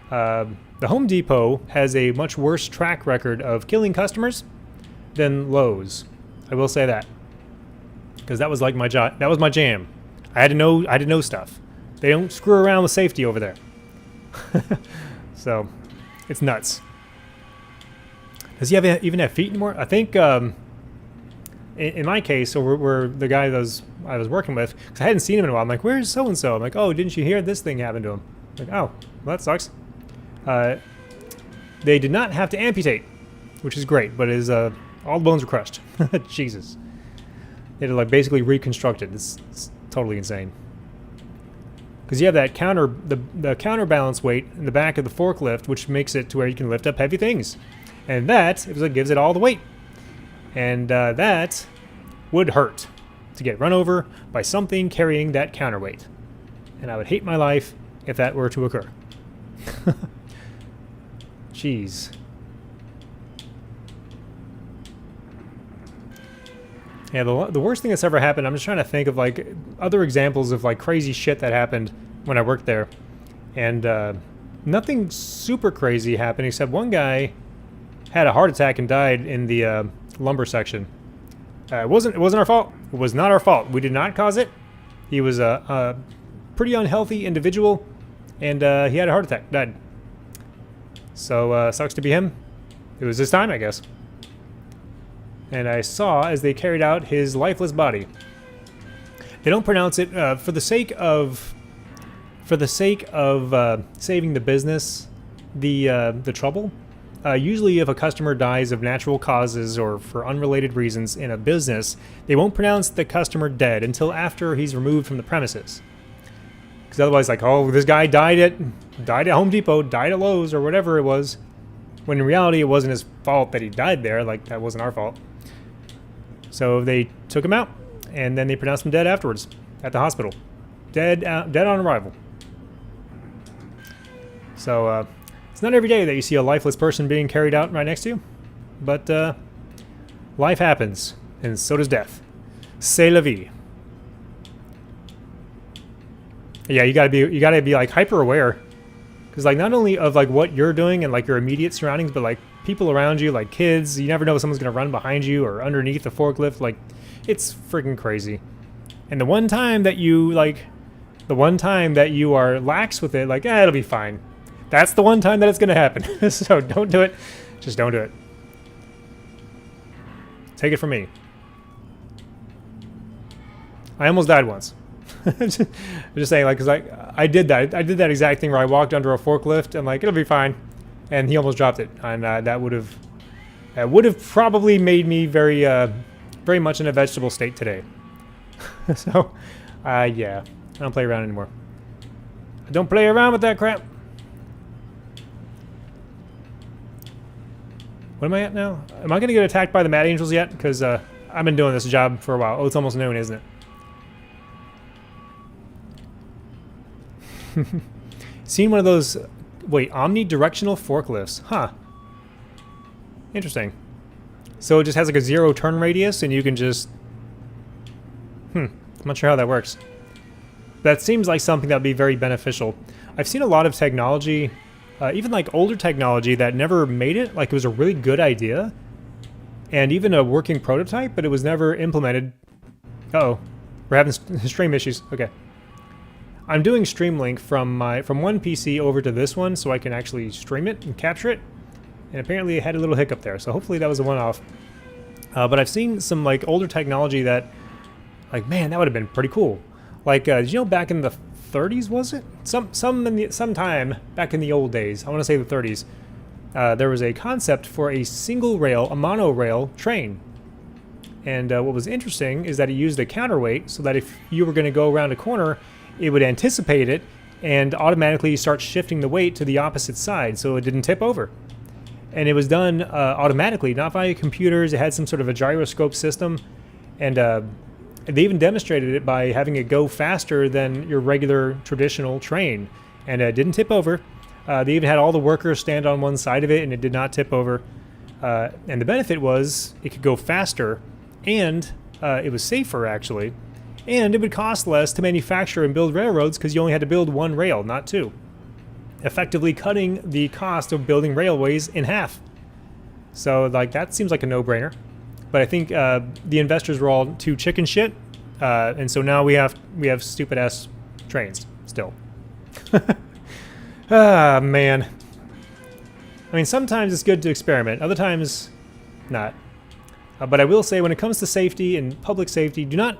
The Home Depot has a much worse track record of killing customers than Lowe's. I will say that, because that was like my job. That was my jam. I had to know stuff. They don't screw around with safety over there. So, it's nuts. Does he even have feet anymore? I think, in my case, so we're the guy that I was working with, because I hadn't seen him in a while. I'm like, where's so-and-so? I'm like, oh, didn't you hear this thing happened to him? I'm like, oh, well, that sucks. They did not have to amputate, which is great, but all the bones were crushed. Jesus. They had to, like, basically reconstruct it. It's totally insane. Because you have that the counterbalance weight in the back of the forklift, which makes it to where you can lift up heavy things. And that is what gives it all the weight. And that would hurt to get run over by something carrying that counterweight. And I would hate my life if that were to occur. Jeez. Yeah, the worst thing that's ever happened, I'm just trying to think of, like, other examples of, like, crazy shit that happened when I worked there. And nothing super crazy happened, except one guy had a heart attack and died in the lumber section. It wasn't our fault. It was not our fault. We did not cause it. He was a pretty unhealthy individual, and he had a heart attack, died. So, sucks to be him. It was his time, I guess. And I saw as they carried out his lifeless body. They don't pronounce it for the sake of saving the business, the trouble. Usually, if a customer dies of natural causes or for unrelated reasons in a business, they won't pronounce the customer dead until after he's removed from the premises. Because otherwise, like, oh, this guy died at Home Depot, died at Lowe's, or whatever it was. When in reality, it wasn't his fault that he died there. Like, that wasn't our fault. So they took him out, and then they pronounced him dead afterwards at the hospital. Dead on arrival. So it's not every day that you see a lifeless person being carried out right next to you, but life happens, and so does death. C'est la vie. Yeah, you gotta be like hyper aware, because like not only of like what you're doing and like your immediate surroundings, but like people around you, like kids. You never know if someone's gonna run behind you or underneath the forklift. Like, it's freaking crazy. And the one time that you are lax with it, like, it'll be fine. That's the one time that it's gonna happen. So don't do it. Just don't do it. Take it from me. I almost died once. I'm just saying, like, cause I did that. I did that exact thing where I walked under a forklift and like, it'll be fine. And he almost dropped it, and that would have probably made me very much in a vegetable state today. So, yeah, I don't play around anymore. I don't play around with that crap. What am I at now? Am I gonna get attacked by the Mad Angels yet? Because I've been doing this job for a while. Oh, it's almost noon, isn't it? Seen one of those. Wait, omnidirectional forklifts. Huh. Interesting. So it just has like a 0 turn radius and you can just... I'm not sure how that works. That seems like something that would be very beneficial. I've seen a lot of technology, even like older technology that never made it. Like, it was a really good idea. And even a working prototype, but it was never implemented. Uh-oh. We're having stream issues. Okay. I'm doing Streamlink from one PC over to this one so I can actually stream it and capture it. And apparently it had a little hiccup there, so hopefully that was a one-off. But I've seen some like older technology that, like, man, that would have been pretty cool. Like, did you know back in the 30s, was it? Sometime back in the old days, I want to say the 30s, there was a concept for a single rail, a monorail train. And what was interesting is that it used a counterweight so that if you were going to go around a corner, it would anticipate it and automatically start shifting the weight to the opposite side so it didn't tip over. And it was done automatically, not via computers. It had some sort of a gyroscope system. And they even demonstrated it by having it go faster than your regular traditional train. And it didn't tip over. They even had all the workers stand on one side of it, and it did not tip over. And the benefit was it could go faster, and it was safer, actually. And it would cost less to manufacture and build railroads because you only had to build one rail, not two. Effectively cutting the cost of building railways in half. So, like, that seems like a no-brainer. But I think the investors were all too chicken shit, and so now we have stupid-ass trains still. Ah, man. I mean, sometimes it's good to experiment. Other times, not. But I will say, when it comes to safety and public safety, do not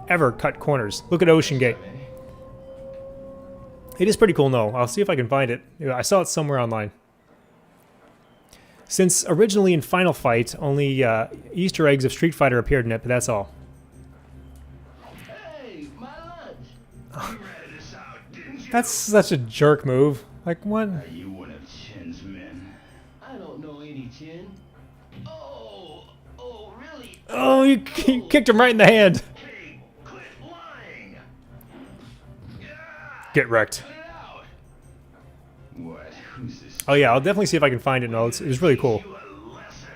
ever cut corners. Look at Ocean Gate. It is pretty cool, though. I'll see if I can find it. I saw it somewhere online. Since originally in Final Fight, only Easter eggs of Street Fighter appeared in it, but that's all. Hey, my lunch. You ratted us out, didn't you? That's such a jerk move. Like, what? Are you one of Chin's men? I don't know any Chin. Oh, really? Oh, you kicked him right in the hand. Hey, quit lying. Get wrecked. Cut it out. What? Who's this? Oh yeah, I'll definitely see if I can find it. No, it was really cool. You a lesson.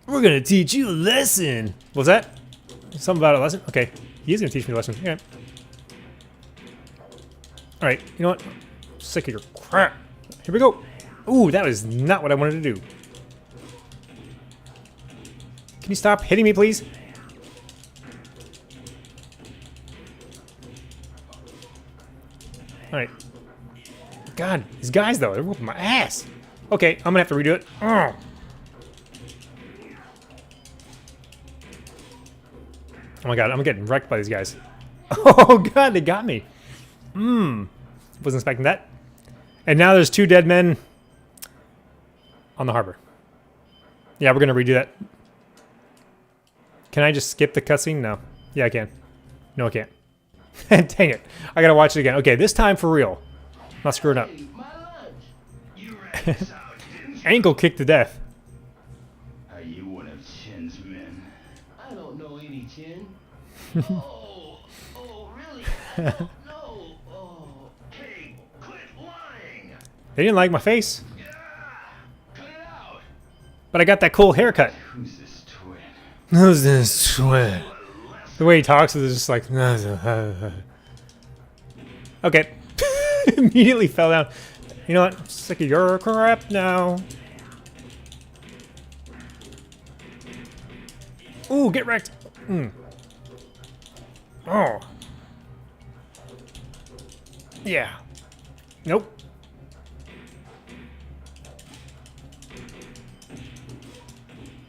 We're gonna teach you a lesson. Was that something about a lesson? Okay, he is gonna teach me a lesson. Yeah. All right, you know what? I'm sick of your crap. Here we go. Ooh, that was not what I wanted to do. Can you stop hitting me, please? All right. God, these guys though, they're whooping my ass. Okay, I'm gonna have to redo it. Oh. Oh my god, I'm getting wrecked by these guys. Oh god, they got me. Wasn't expecting that. And now there's 2 dead men on the harbor. Yeah, we're gonna redo that. Can I just skip the cutscene? No. Yeah, I can. No, I can't. Dang it. I gotta watch it again. Okay, this time for real. I'm not screwing up. Hey, my lunch. You ratted us out, didn't you? Ankle kick to death. Are you one of Chin's men? I don't know any Chin. oh, really? I don't know. Oh. Hey, quit lying. They didn't like my face, Cut it out. but I got that cool haircut. Who's this twin? Who's this twin? The way he talks is just like... Okay. Immediately fell down. You know what? I'm sick of your crap now. Ooh, get wrecked. Oh. Yeah. Nope.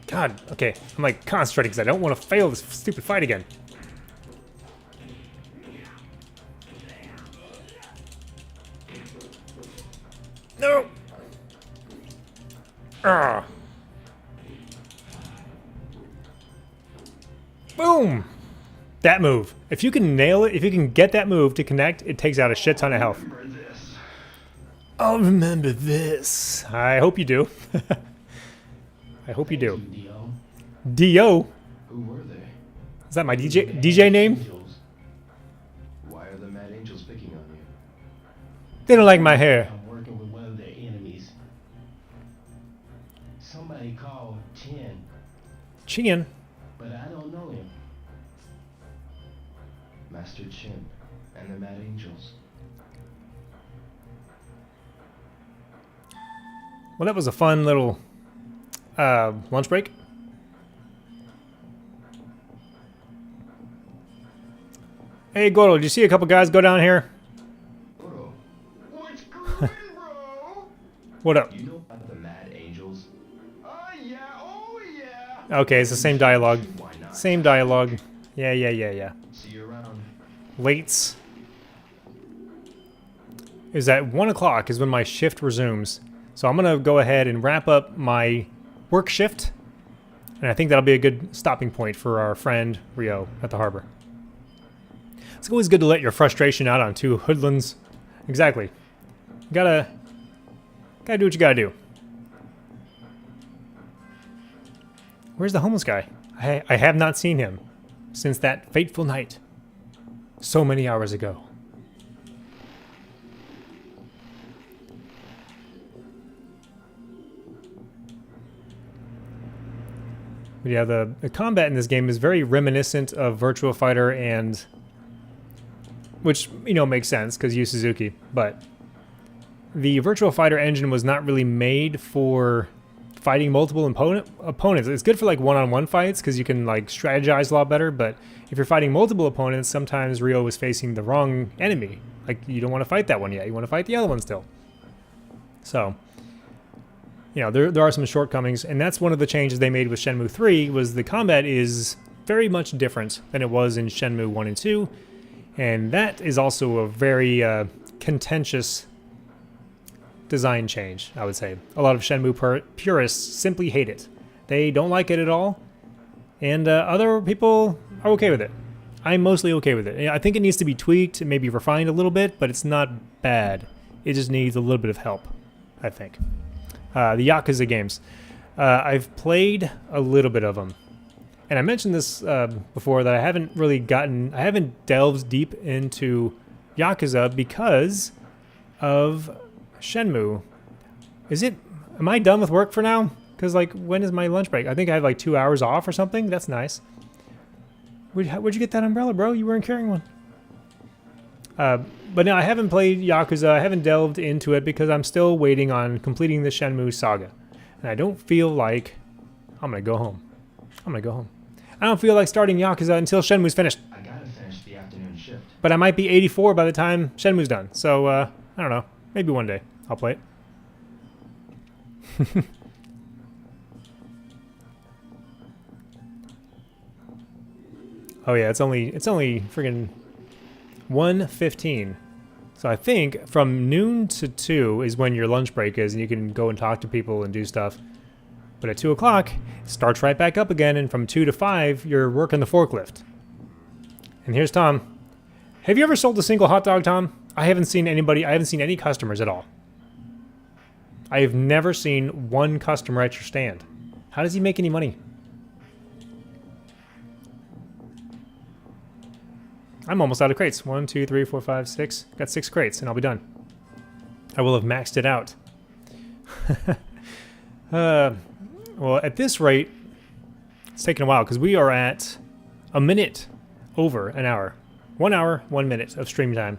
God, okay. I'm like concentrating because I don't want to fail this stupid fight again. No! Ah. Boom! That move. If you can nail it, if you can get that move to connect, it takes out a shit ton of health. Remember this. I'll remember this. I hope you do. I hope you do. Dio. Dio? Who were they? Is that my DJ name? Angels. Why are the Mad Angels picking on you? They don't like my hair. I'm working with one of their enemies. Somebody called Chin, Chin. but I don't know him. Master Chin and the Mad Angels. Well, that was a fun little lunch break. Hey, Goro, did you see a couple guys go down here? What's groovin', bro? What up? You know about the Mad Angels? Oh yeah. Okay, it's the same dialogue. Why not? Same dialogue. Yeah. See you around. Lates. Is at 1 o'clock is when my shift resumes. So I'm gonna go ahead and wrap up my work shift. And I think that'll be a good stopping point for our friend Rio at the harbor. It's always good to let your frustration out on two hoodlums. Exactly. You gotta do what you gotta do. Where's the homeless guy? I have not seen him since that fateful night. So many hours ago. But yeah, the combat in this game is very reminiscent of Virtua Fighter and... Which, you know, makes sense because Yu Suzuki, but the Virtua Fighter engine was not really made for fighting multiple opponents. It's good for like one-on-one fights because you can like strategize a lot better, but if you're fighting multiple opponents, sometimes Rio was facing the wrong enemy. Like, you don't want to fight that one yet. You want to fight the other one still. So, you know, there are some shortcomings, and that's one of the changes they made with Shenmue 3, was the combat is very much different than it was in Shenmue 1 and 2, and that is also a very contentious design change, I would say. A lot of Shenmue purists simply hate it. They don't like it at all, and other people are okay with it. I'm mostly okay with it. I think it needs to be tweaked and maybe refined a little bit, but it's not bad. It just needs a little bit of help, I think. The Yakuza games. I've played a little bit of them. And I mentioned this before, that I haven't delved deep into Yakuza because of Shenmue. Am I done with work for now? Because, like, when is my lunch break? I think I have like 2 hours off or something. That's nice. Where'd you get that umbrella, bro? You weren't carrying one. But no, I haven't played Yakuza. I haven't delved into it because I'm still waiting on completing the Shenmue saga. And I don't feel like... I'm going to go home. I don't feel like starting Yakuza until Shenmue's finished. I gotta finish the afternoon shift. But I might be 84 by the time Shenmue's done. So, I don't know. Maybe one day I'll play it. Oh yeah, it's only friggin' 1:15. So I think from noon to 2 is when your lunch break is, and you can go and talk to people and do stuff. But at 2 o'clock, it starts right back up again, and from 2 to 5, you're working the forklift. And here's Tom. Have you ever sold a single hot dog, Tom? I haven't seen any customers at all. I have never seen one customer at your stand. How does he make any money? I'm almost out of crates. 1, 2, 3, 4, 5, 6. Got 6 crates, and I'll be done. I will have maxed it out. Well, at this rate, it's taking a while because we are at a minute over an hour. 1 hour, 1 minute of stream time.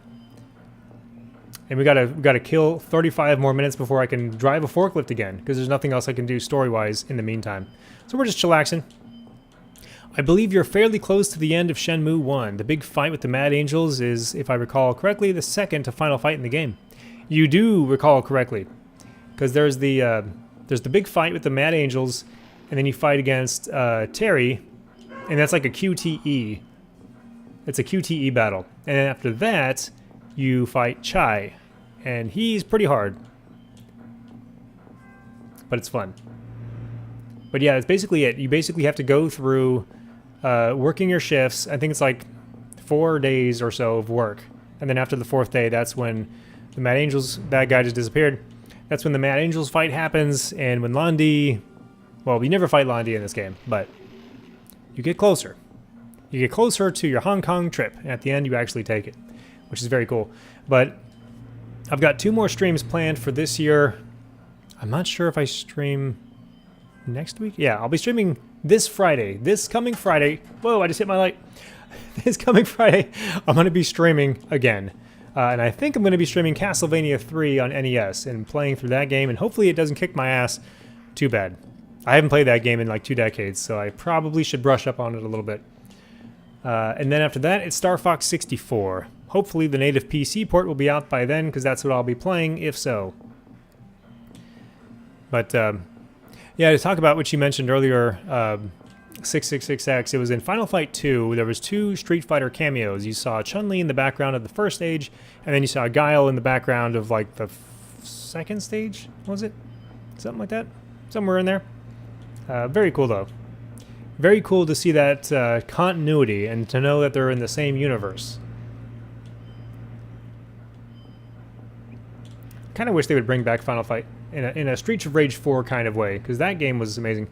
And we gotta kill 35 more minutes before I can drive a forklift again, because there's nothing else I can do story-wise in the meantime. So we're just chillaxing. I believe you're fairly close to the end of Shenmue 1. The big fight with the Mad Angels is, if I recall correctly, the second to final fight in the game. You do recall correctly, because there's the big fight with the Mad Angels, and then you fight against Terry, and that's like a QTE. It's a QTE battle. And then after that, you fight Chai, and he's pretty hard. But it's fun. But yeah, that's basically it. You basically have to go through working your shifts. I think it's like 4 days or so of work. And then after the 4th day, that's when the Mad Angels, that guy just disappeared. That's when the Mad Angels fight happens, and when Londi... Well, you never fight Londi in this game, but you get closer. You get closer to your Hong Kong trip, and at the end you actually take it, which is very cool. But I've got 2 more streams planned for this year. I'm not sure if I stream next week. Yeah, I'll be streaming this Friday. This coming Friday. Whoa, I just hit my light. This coming Friday, I'm going to be streaming again. And I think I'm going to be streaming Castlevania 3 on NES and playing through that game, and hopefully it doesn't kick my ass too bad. I haven't played that game in like 2 decades, so I probably should brush up on it a little bit. And then after that, it's Star Fox 64. Hopefully the native PC port will be out by then, because that's what I'll be playing, if so. But, yeah, to talk about what you mentioned earlier, 666X, it was in Final Fight 2, there was 2 Street Fighter cameos. You saw Chun-Li in the background of the first stage, and then you saw Guile in the background of, like, the second stage, was it? Something like that? Somewhere in there. Very cool, though. Very cool to see that continuity, and to know that they're in the same universe. Kind of wish they would bring back Final Fight in a Streets of Rage 4 kind of way, because that game was amazing.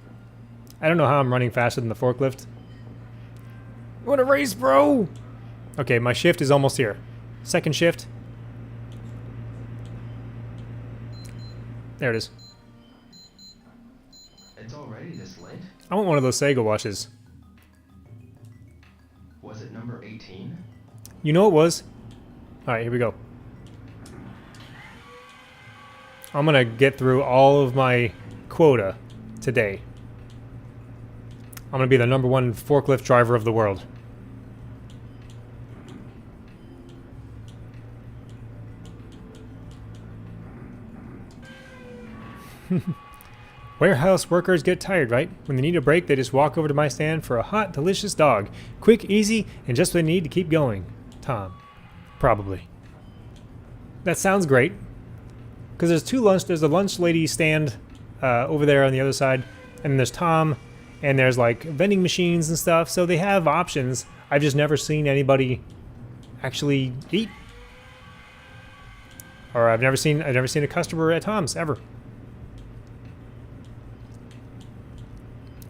I don't know how I'm running faster than the forklift. What a race, bro! Okay, my shift is almost here. Second shift. There it is. It's already this late? I want one of those Sega watches. Was it number 18? You know it was. Alright, here we go. I'm gonna get through all of my quota today. I'm gonna be the #1 forklift driver of the world. Warehouse workers get tired, right? When they need a break, they just walk over to my stand for a hot, delicious dog. Quick, easy, and just what they need to keep going. Tom. Probably. That sounds great. Because there's a lunch lady stand over there on the other side, and then there's Tom, and there's like vending machines and stuff, so they have options. I've just never seen anybody actually eat. Or I've never seen a customer at Tom's ever.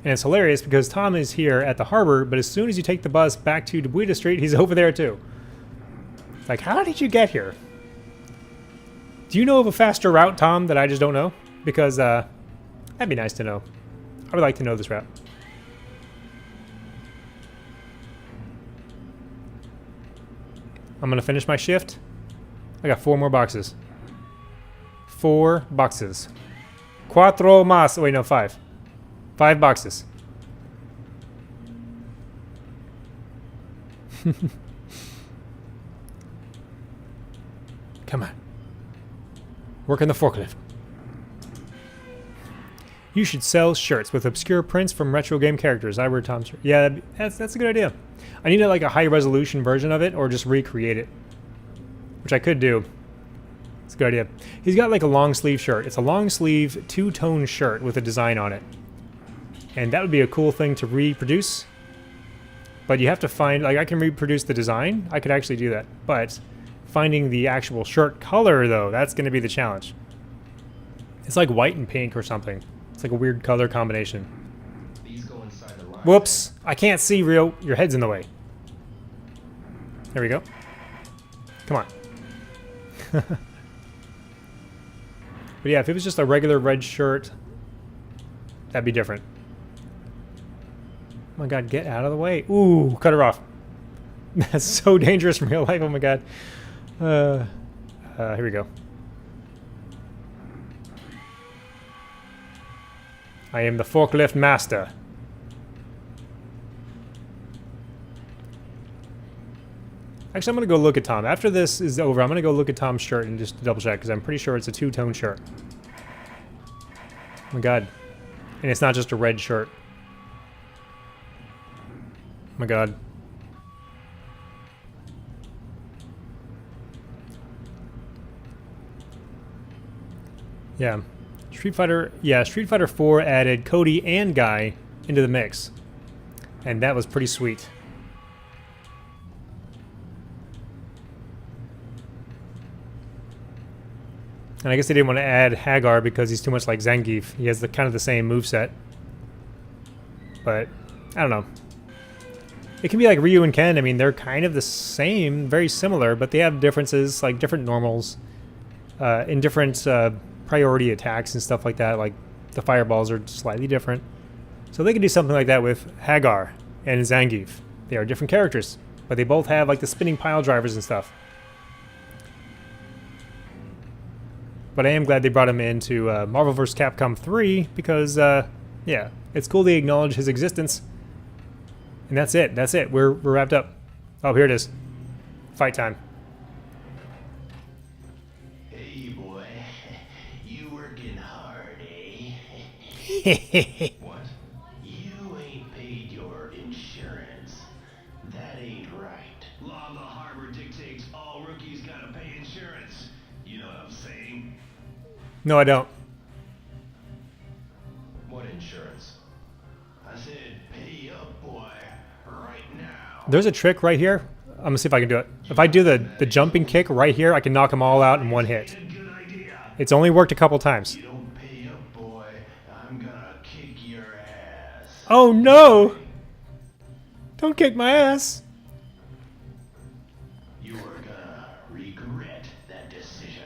And it's hilarious because Tom is here at the harbor, but as soon as you take the bus back to Debuita Street, he's over there too. It's like, how did you get here? Do you know of a faster route, Tom, that I just don't know? Because that'd be nice to know. I would like to know this route. I'm gonna finish my shift. I got 4 more boxes. 4 boxes. Cuatro más. Oh, wait, no, 5. 5 boxes. Come on. Work on the forklift. You should sell shirts with obscure prints from retro game characters. I wear Tom's shirt. Yeah, that's a good idea. I need like a high resolution version of it, or just recreate it, which I could do. It's a good idea. He's got like a long sleeve shirt. It's a long sleeve 2-tone shirt with a design on it, and that would be a cool thing to reproduce. But you have to find, like, I can reproduce the design. I could actually do that, but finding the actual shirt color, though, that's going to be the challenge. It's like white and pink or something. It's like a weird color combination. These go inside the line. Whoops! I can't see, Rio. Your head's in the way. There we go. Come on. But yeah, if it was just a regular red shirt, that'd be different. Oh my god, get out of the way. Ooh, cut her off. That's so dangerous in real life, oh my god. Here we go. I am the forklift master. Actually, I'm going to go look at Tom. After this is over, I'm going to go look at Tom's shirt and just double check, because I'm pretty sure it's a 2-tone shirt. Oh my god. And it's not just a red shirt. Oh my god. Yeah. Street Fighter 4 added Cody and Guy into the mix. And that was pretty sweet. And I guess they didn't want to add Hagar because he's too much like Zangief. He has kind of the same moveset. But, I don't know. It can be like Ryu and Ken. I mean, they're kind of the same, very similar, but they have differences, like different normals, in different priority attacks and stuff like that. Like, the fireballs are slightly different. So they can do something like that with Hagar and Zangief. They are different characters, but they both have like the spinning pile drivers and stuff. But I am glad they brought him into Marvel vs. Capcom 3 because, yeah, it's cool they acknowledge his existence. And that's it. That's it. We're wrapped up. Oh, here it is. Fight time. Hey, boy. You working hard, eh? What? You ain't paid your insurance. That ain't right. Law of the harbor dictates all rookies gotta pay insurance. You know what I'm saying? No, I don't. What insurance? I said pay up, boy. Right now. There's a trick right here. I'm gonna see if I can do it. If I do the jumping kick right here, I can knock them all out in one hit. Good idea. It's only worked a couple times. You don't pay up, boy. I'm gonna kick your ass. Oh no! Don't kick my ass. You are gonna regret that decision.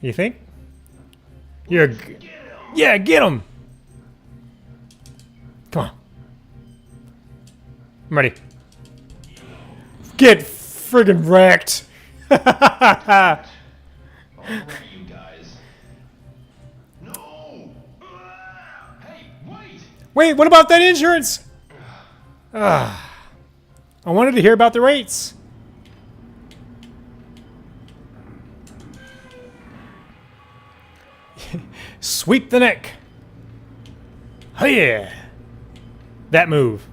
You think? You're. Get him. Yeah, get him! Come on. I'm ready. Get friggin' wrecked! All right, you guys. No. Hey, wait. Wait, what about that insurance? I wanted to hear about the rates. Sweep the neck. Oh yeah. That move.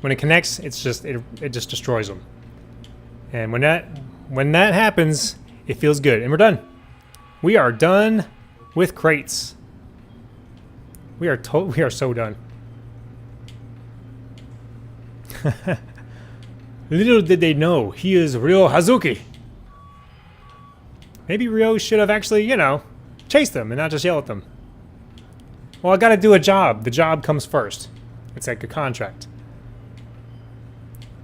When it connects, it just destroys them. And when that happens, it feels good. And we're done. We are done with crates. We are so done. Little did they know, he is Ryo Hazuki. Maybe Ryo should have actually, you know, chased them and not just yell at them. Well, I gotta do a job. The job comes first. It's like a contract.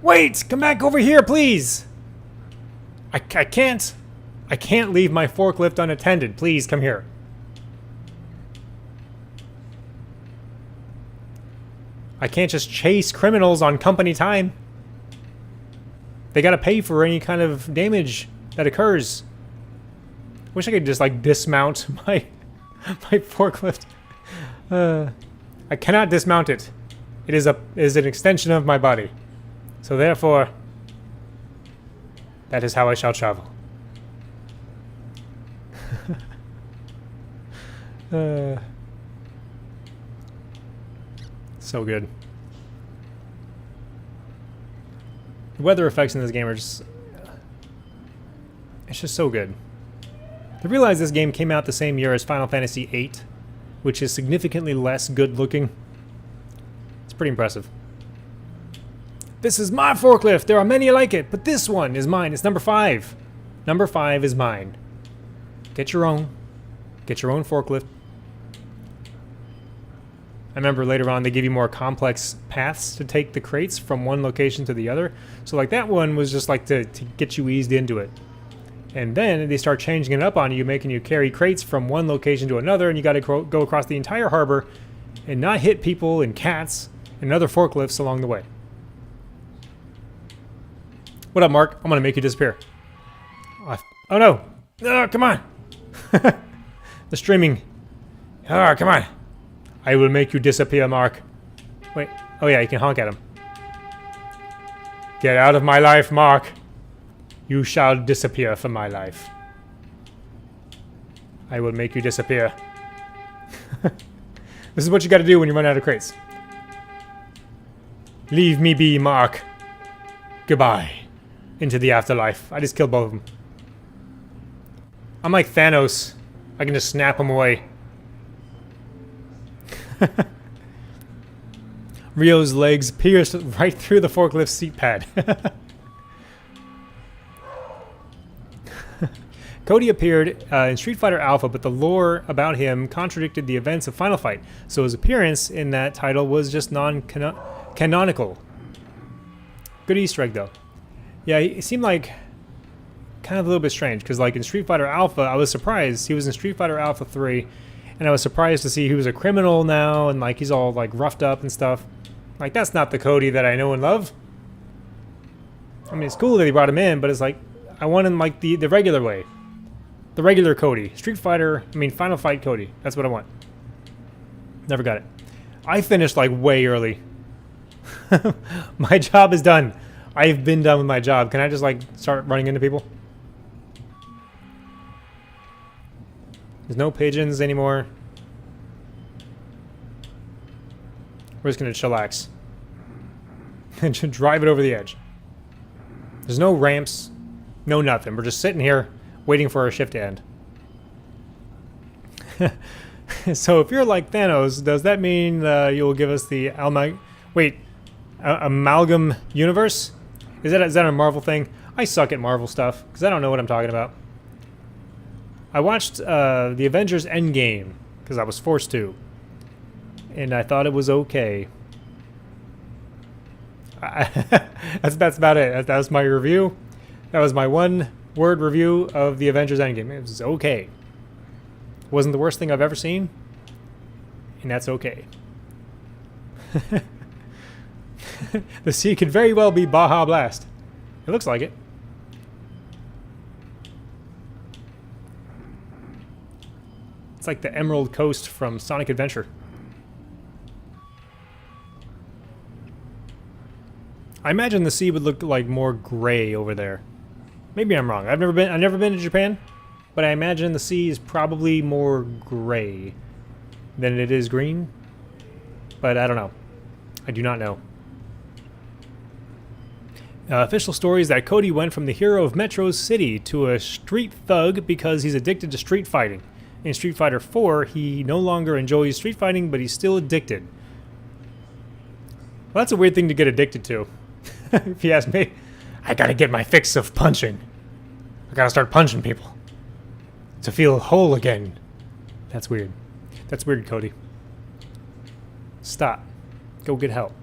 Wait! Come back over here, please! I can't leave my forklift unattended. Please, come here. I can't just chase criminals on company time. They gotta pay for any kind of damage that occurs. Wish I could just like dismount my forklift. I cannot dismount it. It is an extension of my body. So therefore, that is how I shall travel. So good. The weather effects in this game are just... It's just so good. I realize this game came out the same year as Final Fantasy VIII, which is significantly less good looking. It's pretty impressive. This is my forklift! There are many like it, but this one is mine. It's number 5. Number 5 is mine. Get your own. Get your own forklift. I remember later on they give you more complex paths to take the crates from one location to the other. So like that one was just like to get you eased into it. And then they start changing it up on you, making you carry crates from one location to another, and you got to go across the entire harbor and not hit people and cats and other forklifts along the way. What up, Mark? I'm gonna make you disappear. Oh no! Oh, come on! The streaming. Oh, come on! I will make you disappear, Mark. Wait. Oh yeah, you can honk at him. Get out of my life, Mark. You shall disappear from my life. I will make you disappear. This is what you gotta do when you run out of crates. Leave me be, Mark. Goodbye. Into the afterlife. I just killed both of them. I'm like Thanos. I can just snap them away. Ryo's legs pierced right through the forklift seat pad. Cody appeared in Street Fighter Alpha, but the lore about him contradicted the events of Final Fight, so his appearance in that title was just non-canonical. Good Easter egg, though. Yeah, he seemed like kind of a little bit strange, because like in Street Fighter Alpha, I was surprised. He was in Street Fighter Alpha 3, and I was surprised to see he was a criminal now, and like he's all like roughed up and stuff. Like, that's not the Cody that I know and love. I mean, it's cool that he brought him in, but it's like, I want him like the regular way. The regular Cody. Final Fight Cody. That's what I want. Never got it. I finished like way early. My job is done. I've been done with my job. Can I just, like, start running into people? There's no pigeons anymore. We're just gonna chillax. And drive it over the edge. There's no ramps. No nothing. We're just sitting here waiting for our shift to end. So if you're like Thanos, does that mean you'll give us the amalgam universe? Is that a Marvel thing? I suck at Marvel stuff because I don't know what I'm talking about. I watched the Avengers Endgame because I was forced to, and I thought it was okay. That's about it. That was my review. That was my one-word review of the Avengers Endgame. It was okay. Wasn't the worst thing I've ever seen, and that's okay. The sea could very well be Baja Blast. It looks like it. It's like the Emerald Coast from Sonic Adventure. I imagine the sea would look like more gray over there. Maybe I'm wrong. I've never been to Japan, but I imagine the sea is probably more gray than it is green. But I don't know. I do not know. Official story is that Cody went from the hero of Metro City to a street thug because he's addicted to street fighting. In Street Fighter 4, he no longer enjoys street fighting, but he's still addicted. Well, that's a weird thing to get addicted to, if you ask me. I gotta get my fix of punching. I gotta start punching people to feel whole again. That's weird. That's weird, Cody. Stop. Go get help.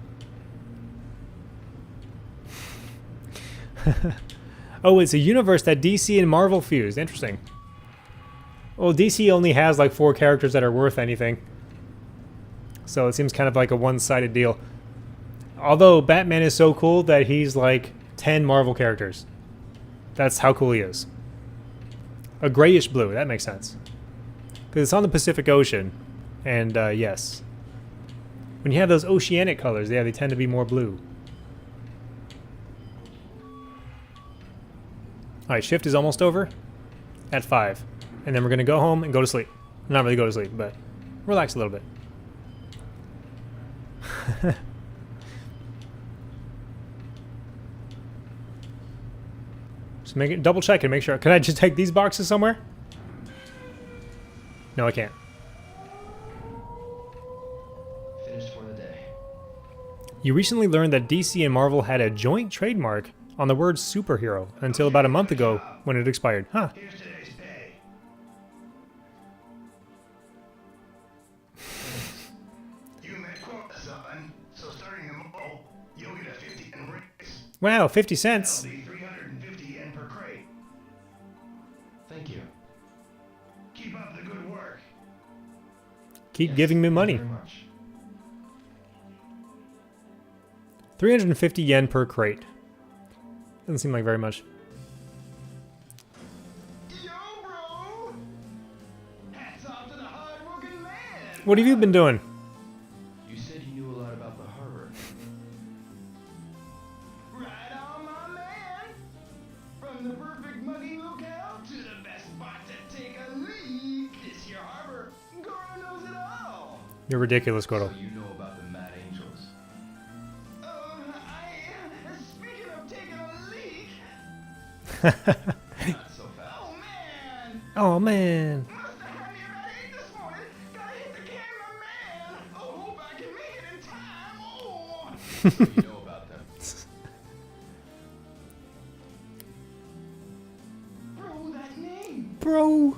Oh, it's a universe that DC and Marvel fused. Interesting. Well, DC only has like 4 characters that are worth anything. So it seems kind of like a one-sided deal. Although Batman is so cool that he's like 10 Marvel characters. That's how cool he is. A grayish blue, that makes sense. Because it's on the Pacific Ocean. And yes. When you have those oceanic colors, yeah, they tend to be more blue. Alright, shift is almost over. At 5. And then we're going to go home and go to sleep. Not really go to sleep, but relax a little bit. Just make it, double check and make sure. Can I just take these boxes somewhere? No, I can't. Finished for the day. You recently learned that DC and Marvel had a joint trademark on the word superhero until about a month ago when it expired. Huh. Here's today's pay. You met quota, son. So starting tomorrow, you'll get a 50 yen raise. Wow, 50 cents. That'll be 350 yen per crate. Thank you. Keep up the good work. Keep Yes, giving me thank you money. very much. 350 yen per crate. Doesn't seem like very much. Yo, bro! Hats off to the hard-working man! What have you been doing? You said you knew a lot about the harbor. Right on, my man! From the perfect muggy locale to the best spot to take a leak, this here harbor, Goro knows it all! You're ridiculous, Goro. So you know about the Mad Angels? Speaking of taking a leak... Not so fast. Oh, man! Oh, man. Must have had me about 8 this morning. Gotta hit the cameraman. Oh, hope I can make it in time. Oh! So you know about them. Bro, that name. Bro.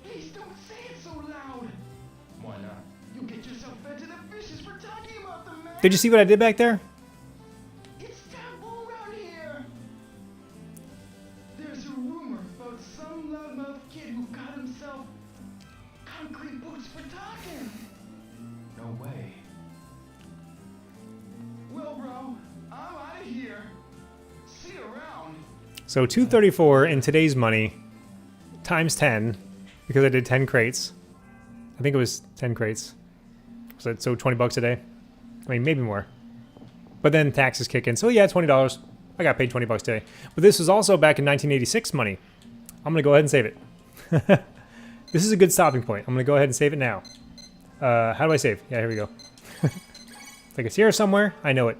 Please don't say it so loud. Why not? You'll get yourself fed to the fishes for talking about them, man. Did you see what I did back there? It's taboo around here. There's a rumor about some loudmouth kid who got himself concrete boots for talking. No way. Well, bro, I'm out of here. See you around. So 234 in today's money times 10 because I did 10 crates. I think it was 10 crates. So 20 bucks a day. I mean, maybe more. But then taxes kick in. So yeah, $20. I got paid $20 today. But this was also back in 1986 money. I'm going to go ahead and save it. This is a good stopping point. I'm going to go ahead and save it now. How do I save? Yeah, here we go. Like it's here somewhere. I know it.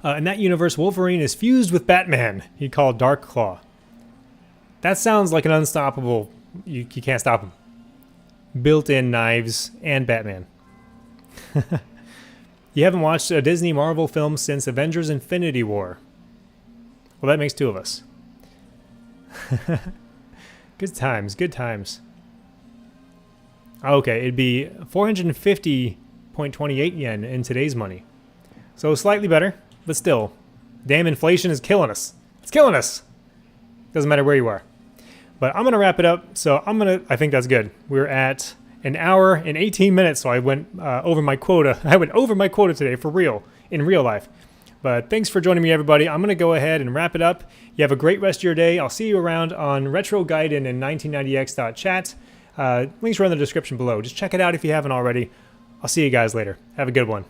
In that universe, Wolverine is fused with Batman. He called Dark Claw. That sounds like an unstoppable... You can't stop him. Built-in knives and Batman. You haven't watched a Disney Marvel film since Avengers Infinity War. Well, that makes two of us. Good times, good times. Okay, it'd be 450.28 yen in today's money. So slightly better, but still. Damn, inflation is killing us. It's killing us. Doesn't matter where you are. But I'm going to wrap it up. So I think that's good. We're at an hour and 18 minutes. So I went over my quota. I went over my quota today for real, in real life. But thanks for joining me, everybody. I'm going to go ahead and wrap it up. You have a great rest of your day. I'll see you around on Retro Gaiden and 1990x.chat. Links are in the description below. Just check it out if you haven't already. I'll see you guys later. Have a good one.